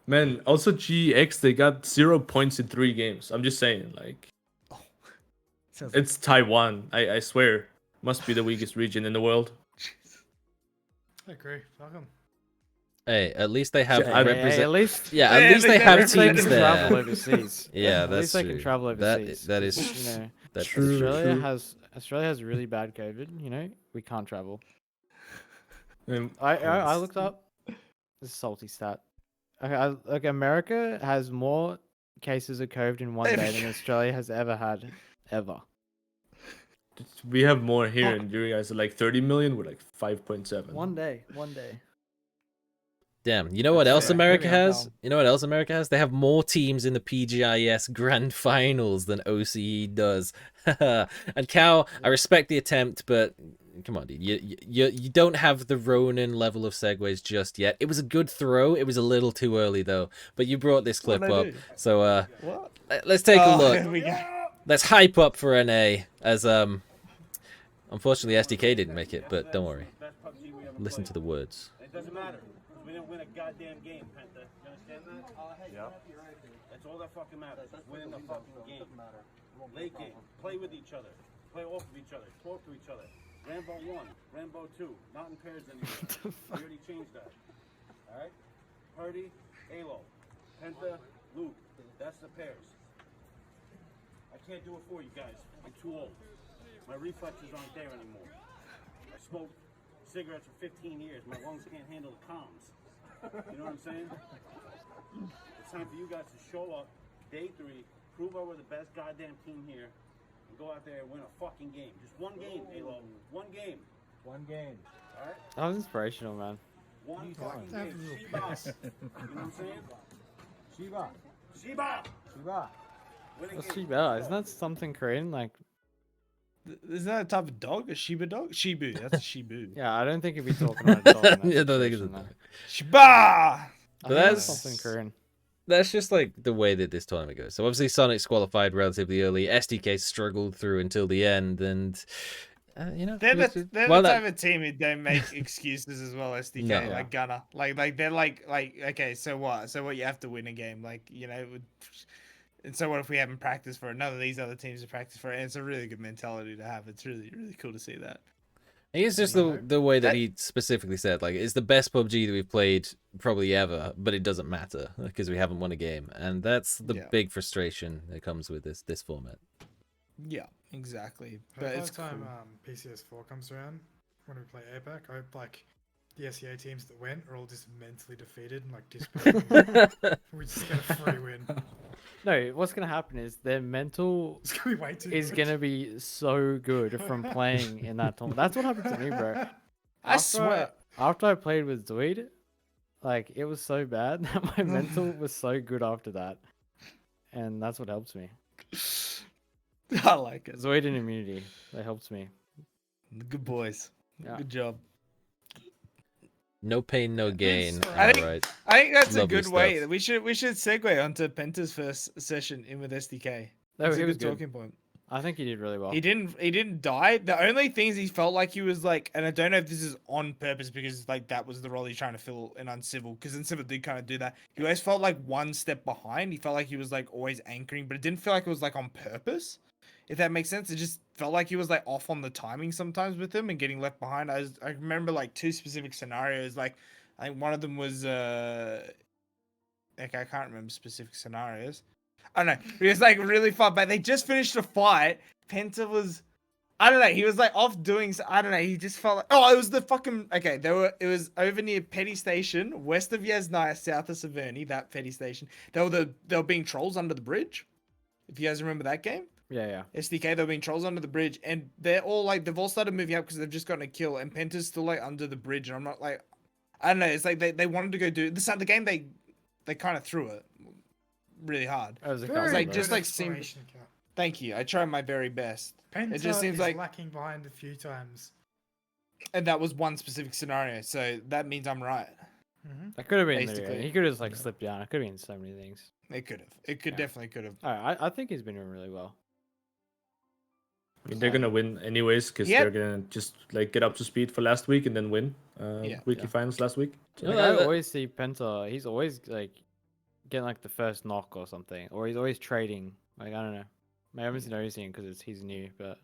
man. Also, GX, they got 0 points in 3 games. I'm just saying, like, it's Taiwan. I swear, must be the weakest region in the world. I agree. Fuck 'em. Hey, at least they have at least they have teams there. Travel overseas. Yeah, at that's least they can travel overseas. That is, you know, that's true. Australia has really bad COVID. You know, we can't travel. I looked up this is a salty stat. Okay, like America has more cases of COVID in one day than Australia has ever had, ever. We have more here, and you guys are like 30 million. We're like 5.7. One day. Damn, you know what That's else fair. America Maybe I'm has? dumb. You know what else America has? They have more teams in the PGIS Grand Finals than OCE does. And Cal, I respect the attempt, but come on, dude. You don't have the Ronin level of segues just yet. It was a good throw. It was a little too early though. But you brought this clip What'd I up, do? so What? let's take a look. Here we go. Let's hype up for NA as unfortunately SDK didn't make it, but don't worry. Listen to the words. It doesn't matter. We didn't win a goddamn game, Penta. You understand that? Yeah. That's all that fucking matters. Winning the fucking game. Late game. Play with each other. Play off of each other. Talk to each other. Rambo 1, Rambo 2. Not in pairs anymore. We already changed that. Alright? Purdy, Alo. Penta, Luke. That's the pairs. I can't do it for you guys. I'm too old. My reflexes aren't there anymore. I smoked cigarettes for 15 years. My lungs can't handle the comms. You know what I'm saying? It's time for you guys to show up, day 3, prove we're the best goddamn team here, and go out there and win a fucking game. Just one game, Halo. One game. One game. Alright? That was inspirational, man. One fucking game. Sheba. You know what I'm saying? Sheba. Sheba! Sheba. Win a What's game. Shiba? Isn't that something Korean? Like, Isn't that a type of dog? A Shiba dog? Shibu. That's a Shibu. yeah, I don't think he'd be talking about a dog in that Yeah, I don't think it's a situation, dog. though. Shiba! I think that's- that's something Korean. That's just like the way that this tournament goes. So obviously Sonic's qualified relatively early. SDK struggled through until the end, and you know They're which the, is- they're well, the that- type of team who don't make excuses as well, SDK, No. like Gunner. Like they're like, okay, so what? So what, you have to win a game, like, you know, and so what if we haven't practiced for it? None of these other teams have practiced for it, and it's a really good mentality to have. It's really, really cool to see that. It's just the way that he specifically said, like, it's the best PUBG that we've played probably ever, but it doesn't matter because we haven't won a game, and that's the Yeah. big frustration that comes with this format. Yeah, exactly. But But by it's the time cool. PCS4 comes around, when we play APAC, I hope like the SEA teams that went are all just mentally defeated and like despairing. We just get a free win. No, what's gonna happen is their mental It's gonna be way too is good. gonna be so good from playing in that tournament. That's what happened to me, bro. I swear. After I played with Zoid, like it was so bad that my mental was so good after that, and that's what helps me. I like it. Zoid and immunity, that helps me. Good boys. Yeah. Good job. No pain, no gain. I think- Alright. I think that's Lovely a good way. stuff. We should segue onto Penta's first session in with SDK. No, It's he a was good good. talking point. I think he did really well. He didn't die. The only things he felt like he was like, and I don't know if this is on purpose because like that was the role he's trying to fill in Uncivil, because Uncivil did kind of do that. He always felt like one step behind. He felt like he was like always anchoring, but it didn't feel like it was like on purpose. If that makes sense, it just felt like he was like off on the timing sometimes with him and getting left behind. I remember like 2 specific scenarios. Like I think one of them was okay, I can't remember specific scenarios. I don't know. He was like really far back. They just finished a fight. Penta was, I don't know. He was like off doing. I don't know. He just felt like, oh, it was the fucking, okay. It was over near Petty Station, west of Yasnaya, south of Severny. That Petty Station. They were being trolls under the bridge. If you guys remember that game, Yeah. SDK, they were being trolls under the bridge, and they're all like, they've all started moving up because they've just gotten a kill, and Penta's still like under the bridge, and I'm not like, I don't know. It's like they wanted to go do this. The game they kind of threw it really hard. That was a Very couple like, of just those. like seemed- exploration count. Thank you. I tried my very best. Penta it just seems is like, lacking behind a few times. and that was one specific scenario, so that means I'm right. That could have been. Basically. He could have like slipped down. It could have been so many things. It could have. It could Yeah. definitely could have. I think he's been doing really well. I mean, they're gonna win anyways because Yep. they're gonna just like get up to speed for last week and then win Yeah. weekly finals last week. So, Like, Yeah, I that- always see Penta. He's always like getting like the first knock or something, or he's always trading. Like I don't know. Maybe I'm just noticing because he's new, but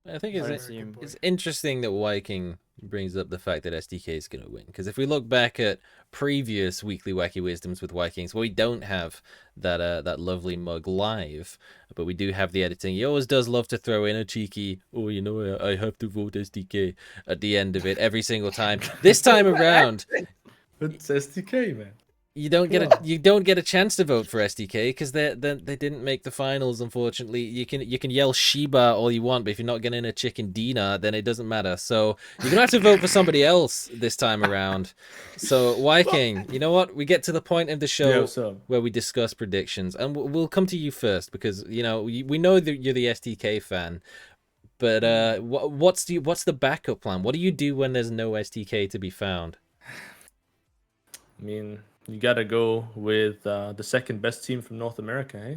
I think Very it's, good team. it's interesting that Viking brings up the fact that SDK is going to win. Because if we look back at previous weekly Wacky Wisdoms with Vikings, well, we don't have that lovely mug live, but we do have the editing. He always does love to throw in a cheeky, oh, you know, I have to vote SDK at the end of it every single time. This time around, It's SDK, man. you don't get a chance to vote for SDK because they didn't make the finals. Unfortunately, you can yell Shiba all you want, but if you're not getting a chicken dinner, then it doesn't matter. So you're gonna have to vote for somebody else this time around. So Viking, you know what? We get to the point of the show where we discuss predictions, and we'll come to you first because you know we know that you're the SDK fan. But what's the backup plan? What do you do when there's no SDK to be found? I mean, you gotta go with the second best team from North America, eh?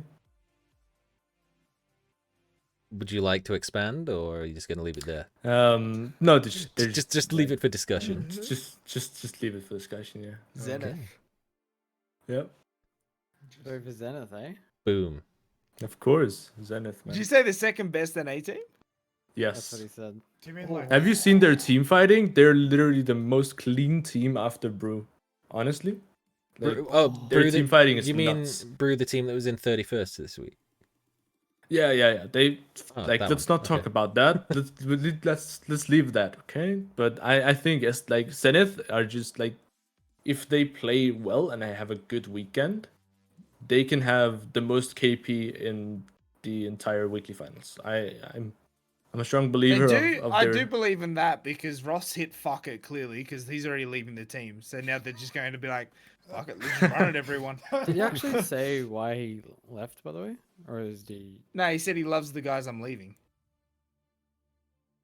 Would you like to expand, or are you just gonna leave it there? No, Just leave it for discussion. Just leave it for discussion, yeah. Zenith. Okay. Yep. Go for Zenith, eh? Boom. Of course, Zenith, man. Did you say the second best NA team? Yes. That's what he said. Do you mean like? Have you seen their team fighting? They're literally the most clean team after Brew. Honestly. Like, their team fighting is nuts. Brew, the team that was in 31st this week? Yeah. They let's not talk Okay. about that. Let's leave that, okay? But I think as like Zenith are just like, if they play well and I have a good weekend, they can have the most KP in the entire weekly finals. I'm a strong believer of I their... do believe in that because Ross hit fuck it clearly because he's already leaving the team. So now they're just going to be like, fuck it, let's just run it, everyone. Did he actually say why he left, by the way? Or is he... No, he said he loves the guys I'm leaving.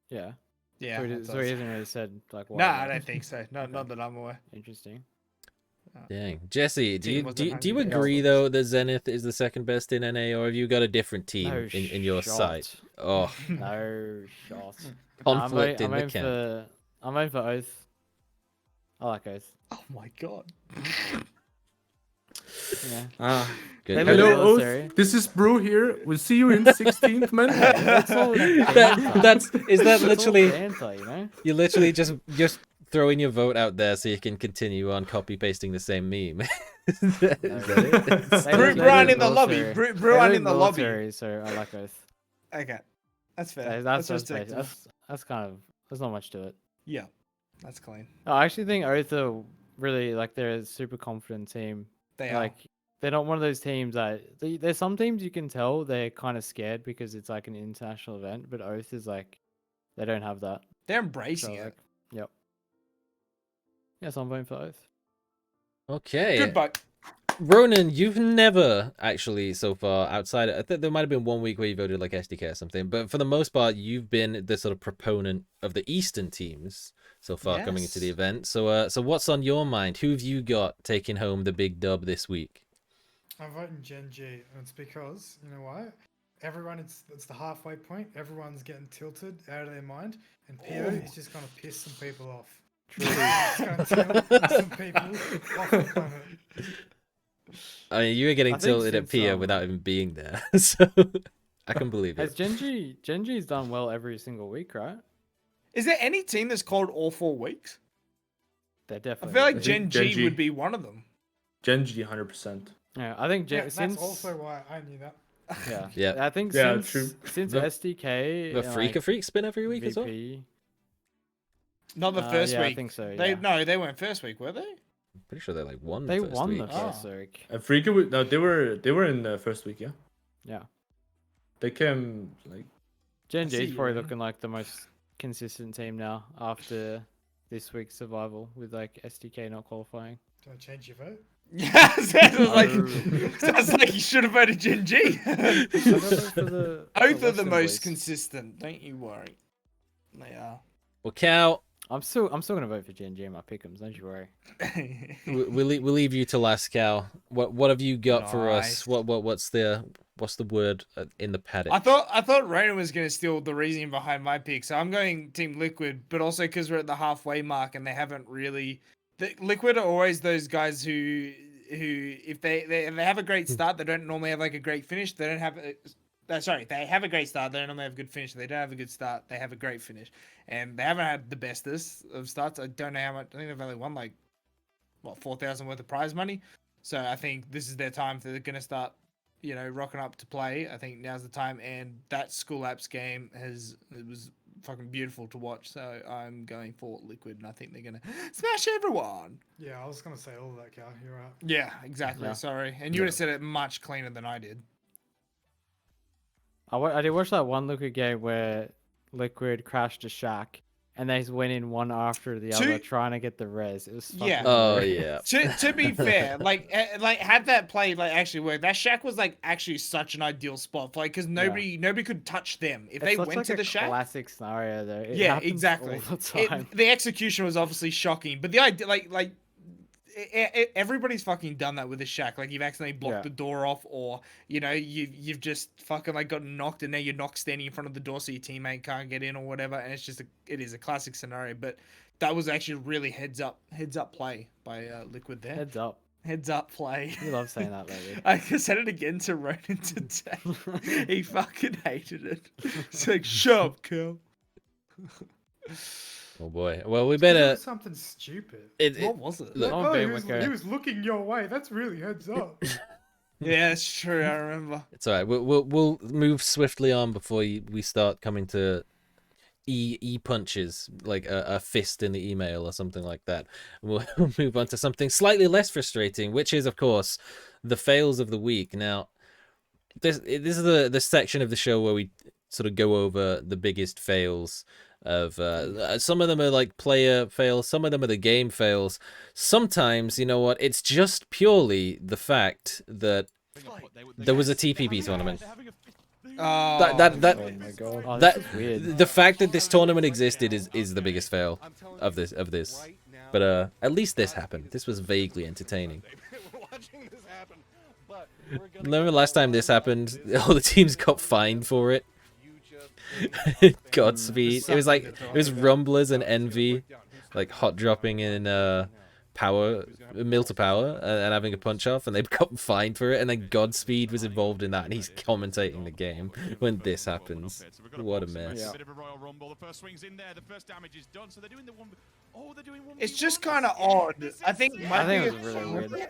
Yeah. Yeah. So he, that's so what he I hasn't really said, like, why. No, he I left. don't think so. Not that I'm aware. Interesting. Dang. Jesse, do Team you wasn't do you hungry. agree though that Zenith is the second best in NA, or have you got a different team No in your shot. sight? Oh, No shot. conflict in the camp. I'm voting for Oath. I like Oath. Oh my god. Yeah. Good. They Hello, were Oath. military. This is Brew here. We'll see you in 16th, man. That's all Is that literally banter, you know? you're literally just throwing your vote out there so you can continue on copy pasting the same meme? Is that it? Brew in the lobby. Brew in the lobby. Military, so I like Oath. Okay. That's fair. That's respectable. that's kind of, there's not much to it. Yeah. That's clean. I actually think Oath are really, like, they're a super confident team. They are. Like, they're not one of those teams that there's some teams you can tell they're kind of scared because it's like an international event, but Oath is like, they don't have that. They're embracing So, it. like, yep. Yes, I'm voting for Oath. Okay. Good vote. Ronan, you've never actually so far outside. I think there might have been 1 week where you voted like SDK or something, but for the most part, you've been the sort of proponent of the Eastern teams so far coming into the Yes. event. So what's on your mind? Who have you got taking home the big dub this week? I'm voting Gen G, and it's because, you know what? Everyone, it's the halfway point. Everyone's getting tilted out of their mind, and PO is just gonna piss some people off. Truly, it's gonna tilt some people off the planet. I mean, you were getting I think tilted at since, Pia without even being there, so I can believe Has it. Gen G's done well every single week, right? Is there any team that's called all 4 weeks? They're I definitely. feel like think Gen Gen G G. would be one of them. Gen G, 100%. Yeah, I think Yeah, since that's also why I knew that. yeah, Yeah. I think Yeah, since true. since The- SDK, The Freak of Freaks spin every week as well. VP, Not the first yeah, week. I think so. They Yeah. they weren't first week, were they? Pretty sure they like won. They the first won week. the first week. Afrika, no, they were in the first week, yeah. Yeah. They came like Gen see G's you, probably man. looking like the most consistent team now after this week's survival with like SDK not qualifying. Do I change your vote? Yeah, No. sounds like you should have voted Gen G. I don't know for the Both are the Western most boys. consistent. Don't you worry. They are. Well, Cal, I'm still gonna vote for Gen G in my pick'ems. Don't you worry. we'll leave you to last, Cal. What have you got for us? Nice. What's the word in the paddock? I thought Ronan was going to steal the reasoning behind my pick, so I'm going Team Liquid, but also because we're at the halfway mark and they haven't really. The Liquid are always those guys who if they have a great start, they don't normally have like a great finish. They sorry, they have a great start. They don't normally have a good finish. They don't have a good start. They have a great finish, and they haven't had the bestest of starts. I don't know how much. I think they've only won like 4,000 worth of prize money. So I think this is their time. They're going to start, rocking up to play. I think now's the time. And that School Apps game it was fucking beautiful to watch. So I'm going for Liquid, and I think they're going to smash everyone. Yeah, I was gonna say all of that, Cal. You're right. Yeah, exactly. Yeah. Sorry, and you would have said it much cleaner than I did. I did watch that one Liquid game where Liquid crashed a shack, and they just went in one after the other trying to get the res. It was fucking Oh hilarious. yeah. To be fair, like had that play actually worked, that shack was actually such an ideal spot, because nobody could touch them if they went to the shack. Classic scenario though. It Yeah, happens exactly. all the time. The execution was obviously shocking, but the idea, everybody's fucking done that with a shack. Like you've accidentally blocked the door off, or you've just fucking gotten knocked, and now you're knocked standing in front of the door, so your teammate can't get in or whatever. And it is a classic scenario. But that was actually really heads up play by Liquid there. Heads up play. You love saying that, baby. I said it again to Ronan today. He fucking hated it. It's like, shut up, Kel. Oh boy. Well, we better. Something stupid. What was it? Look, He was looking your way. That's really heads up. Yeah, it's true. I remember. It's all right. We'll move swiftly on before we start coming to e punches, like a fist in the email or something like that. We'll move on to something slightly less frustrating, which is, of course, the fails of the week. Now, this is the section of the show where we sort of go over the biggest fails of some of them are like player fails, some of them are the game fails. Sometimes, you know what, it's just purely the fact that there was a TPP tournament. Oh my god. That's weird. The fact that this tournament existed is the biggest fail of this. But at least this happened. This was vaguely entertaining. Remember last time this happened, all the teams got fined for it. Godspeed. It was Rumblers and Envy, like hot dropping in power, mill to power, and having a punch off, and they got fined for it. And then Godspeed was involved in that, and he's commentating the game when this happens. What a mess. It's just kind of odd. I think it was really weird.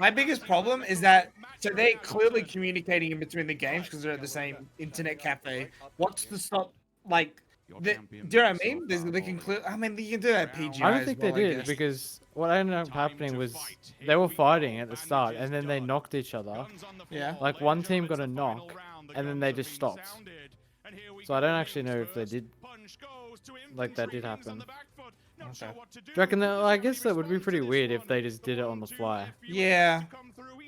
My biggest problem is that so they're clearly communicating in between the games because they're at the same internet cafe. What's to stop do you know what I mean? They can clear. I mean, you can do that at PGI. I don't think they did because what ended up happening was they were fighting at the start and then they knocked each other. Yeah. Like one team got a knock and then they just stopped. So I don't actually know if they did. Like that did happen. Okay. Do you reckon that? I guess that would be pretty weird if they just did it on the fly. Yeah.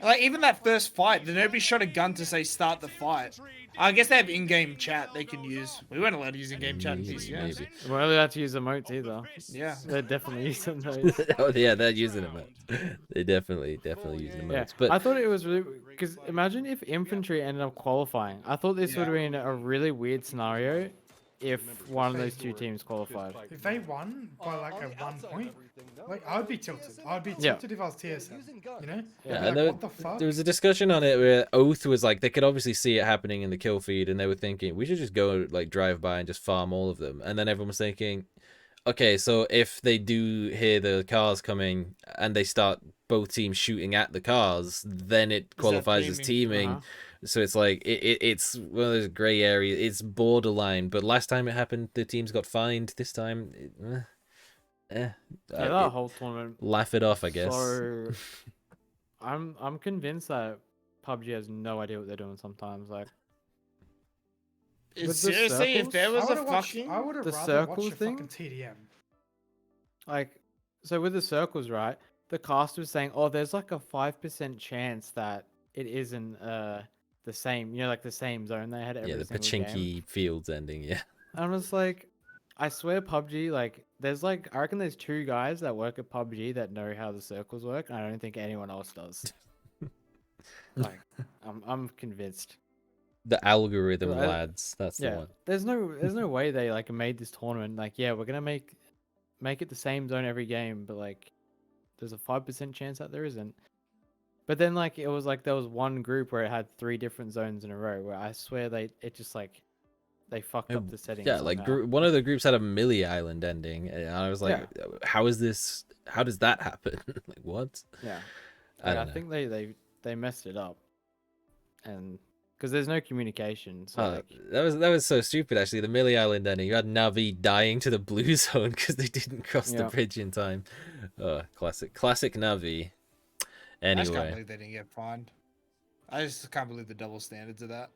Like even that first fight, nobody shot a gun to say start the fight. I guess they have in-game chat they can use. We weren't allowed to use in-game chat in PCS. We weren't allowed to use emotes either. Yeah. They're definitely using those. Oh yeah, they're using emotes. They definitely using emotes. Yeah. But I thought it was really because imagine if infantry ended up qualifying. I thought this would have been a really weird scenario if one of those two teams qualified. If they won by like a 1 point, like I would be tilted. I would be tilted if I was TSM. You know? yeah, Like, and what the fuck? there was a discussion on it where Oath was like, they could obviously see it happening in the kill feed, and they were thinking we should just go like drive by and just farm all of them. And then everyone was thinking, okay, so if they do hear the cars coming and they start both teams shooting at the cars, then it qualifies as teaming. So it's like it's one of those gray areas. It's borderline. But last time it happened, the teams got fined. This time, That whole tournament. Laugh it off, I guess. So I'm convinced that PUBG has no idea what they're doing sometimes. Like Seriously, if there was a fucking I would have the rather circle watched a thing? fucking TDM. Like, so with the circles, right? The cast was saying, oh, there's like a 5% chance that it isn't the same, like the same zone they had every the single game. Pachinki fields ending, yeah. And I was like, I swear PUBG, like, there's like, I reckon there's 2 guys that work at PUBG that know how the circles work, and I don't think anyone else does. Like, I'm convinced. The algorithm Well, lads, that's the one. There's no way they like made this tournament like, yeah, we're gonna make it the same zone every game, but like there's a 5% chance that there isn't. But then like it was like there was one group where it had 3 different zones in a row where I swear it just like they fucked up the settings. Yeah, like somehow. one of the groups had a Millie Island ending, and I was like, how is this? How does that happen? Like what? Yeah. I Like, don't know. think they messed it up, and because there's no communication, so like that was so stupid. Actually, the Millie Island ending, you had Navi dying to the blue zone because they didn't cross the Yeah. bridge in time. Oh, classic Navi. I just can't Anyway, believe they didn't get fined. I just can't believe the double standards of that.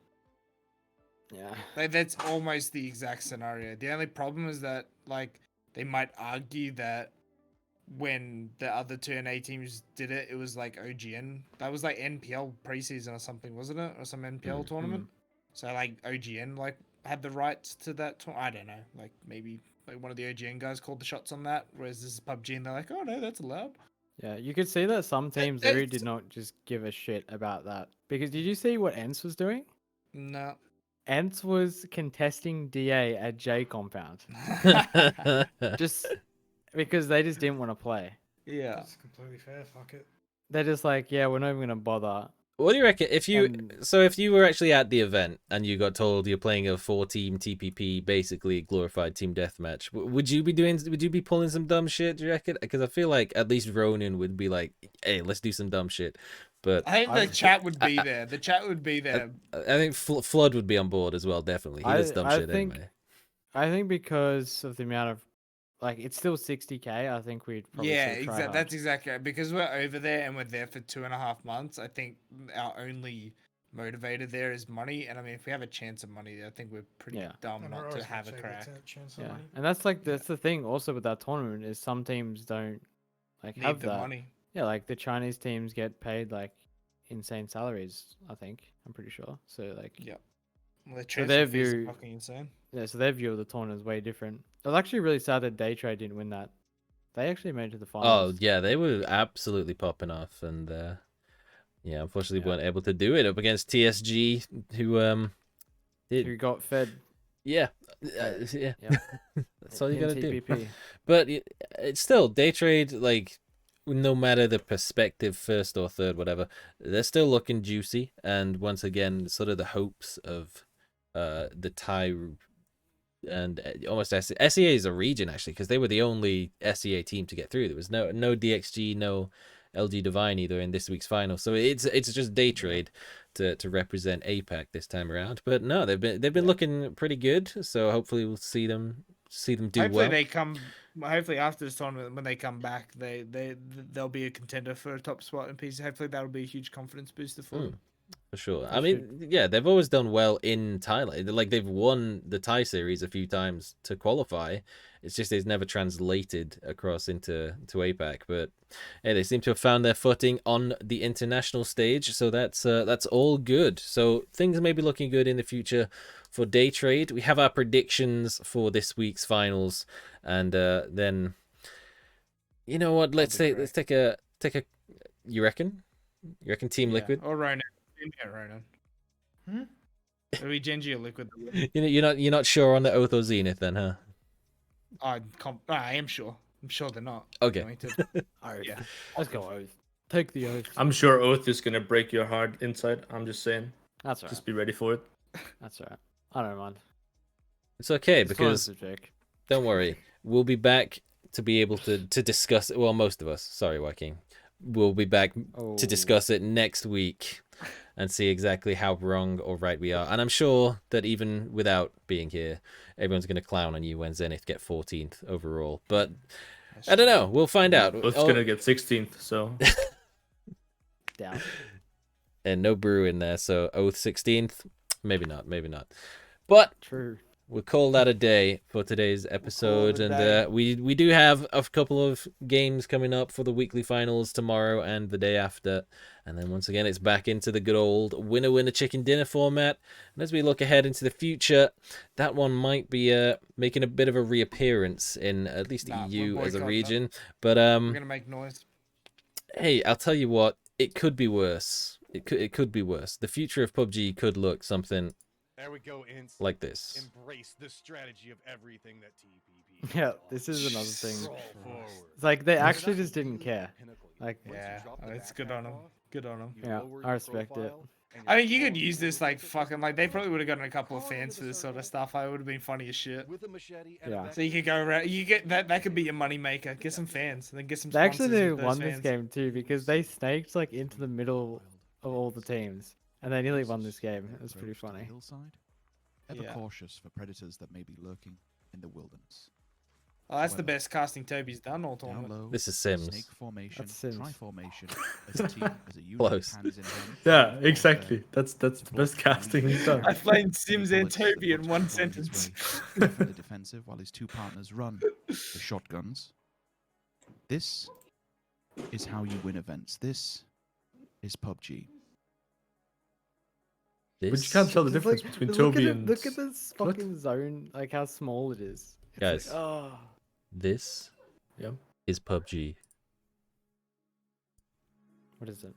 yeah. Like, that's almost the exact scenario. The only problem is that, like, they might argue that when the other two NA teams did it, it was like OGN. That was like NPL preseason or something, wasn't it? Or some NPL tournament. So like OGN like had the rights to that. I don't know. Like maybe like one of the OGN guys called the shots on that, whereas this is PUBG and they're like, oh no, that's allowed. Yeah, you could see that some teams really did not just give a shit about that. Because did you see what ENCE was doing? No. ENCE was contesting DA at J Compound. Just because they just didn't want to play. Yeah. That's completely fair. Fuck it. They're just like, yeah, we're not even gonna bother. what do you reckon if you And- if you were actually at the event and you got told you're playing a 4-team TPP, basically glorified team deathmatch, would you be pulling some dumb shit? Do you reckon? Because I feel like at least Ronan would be like, hey, let's do some dumb shit. But I think the chat would be there. The chat would be there. I think Flood would be on board as well. Definitely, he does dumb shit anyway. I think because of the amount of, like, it's still 60k. I think we'd probably Yeah, still try exactly. hard. That's exactly right. Because we're over there and we're there for 2.5 months. I think our only motivator there is money. And I mean, if we have a chance of money, I think we're pretty dumb And we're not always to gonna have a take crack. chance of Yeah, money. and that's like that's the thing also with that tournament is some teams don't like Need have the that. money. Yeah, like the Chinese teams get paid like insane salaries. I think I'm pretty sure. So like Yeah. Well, the So transfer their fees are view- fucking insane. yeah, so their view of the tournament is way different. I was actually really sad that Daytrade didn't win that. They actually made it to the Oh finals. yeah, they were absolutely popping off, and yeah, unfortunately Yeah. weren't able to do it up against TSG, who Who got fed? yeah, Yeah. that's all you in gotta do. TPP. But it's still day trade. Like, no matter the perspective, first or third, whatever, they're still looking juicy. And once again, sort of the hopes of the Thai and almost SEA is a region actually, because they were the only SEA team to get through. There was no DXG, no LG Divine either in this week's final. So it's just day trade to represent APAC this time around. But no, they've been looking pretty good. So hopefully we'll see them do Hopefully well. they come. Hopefully after this tournament, when they come back, they'll be a contender for a top spot in PC. Hopefully that'll be a huge confidence booster for them. For sure. I mean, yeah, they've always done well in Thailand. Like, they've won the Thai series a few times to qualify. It's just it's never translated across into APAC. But hey, they seem to have found their footing on the international stage. So that's all good. So things may be looking good in the future for day trade. We have our predictions for this week's finals, and then you know what? Let's take a. You reckon? You reckon Team Liquid? Or Ronan. Yeah, Ronan. Are we Genji or Liquid? You're not sure on the Oath or Zenith then, huh? I am sure. I'm sure they're not. Okay. going to. Yeah. Let's go Oath. Take the Oath. I'm sure Oath is gonna break your heart inside. I'm just saying. That's all right. Just be ready for it. That's all right. I don't mind. It's okay It's because fun, Jake. don't worry, we'll be back to be able to discuss it. Well, most of us. Sorry, Joaquin. We'll be back to discuss it next week and see exactly how wrong or right we are. And I'm sure that even without being here, everyone's going to clown on you when Zenith get 14th overall. But I don't know. We'll find out. Oath's gonna get 16th, so. Down. And no Brew in there, so Oath 16th. Maybe not. But True. we'll call that a day for today's episode, and we do have a couple of games coming up for the weekly finals tomorrow and the day after, and then once again it's back into the good old winner chicken dinner format. And as we look ahead into the future, that one might be making a bit of a reappearance in at least EU as a region. But we're gonna make noise. Hey, I'll tell you what, it could be worse. It could be worse. The future of PUBG could look something. There we go, like this. Embrace the strategy of everything that TPP. Yeah, this is another thing. It's like they actually just didn't care. Like, Yeah, it's good on them. Good on them. You Yeah, lower I your respect it. profile, and I your think you could score use this like automatically fucking like they probably would have gotten a couple of Call fans into for the this sort of circle. stuff. It would have been funny as shit. with a machete and Yeah. a So you vector. could go around. You get that. That could be your money maker. Get some fans, and then get some They sponsors actually with nearly those won this fans. game too because they snaked like into the middle of all the teams, and they nearly won this game. It was pretty funny. Hillside, ever Yeah. cautious for predators that may be lurking in the wilderness. Oh, that's the However, best casting Toby's done all Down tournament. low, This is Sims. snake formation, That's Sims. tri-formation, as a team, as a unit, Close. hands in hand. Yeah, full exactly. warfare. That's the To best block casting he's done. I played any Sims and bullets that Toby in look one to fall his sentence. way. Definitely defensive while his two partners run the shotguns. This is how you win events. This is PUBG. But you This, can't tell the Just, difference like, between look Toby at it, and look at this what? fucking zone, like how small it is. It's Guys. like, oh, this Yeah. is PUBG. what is it?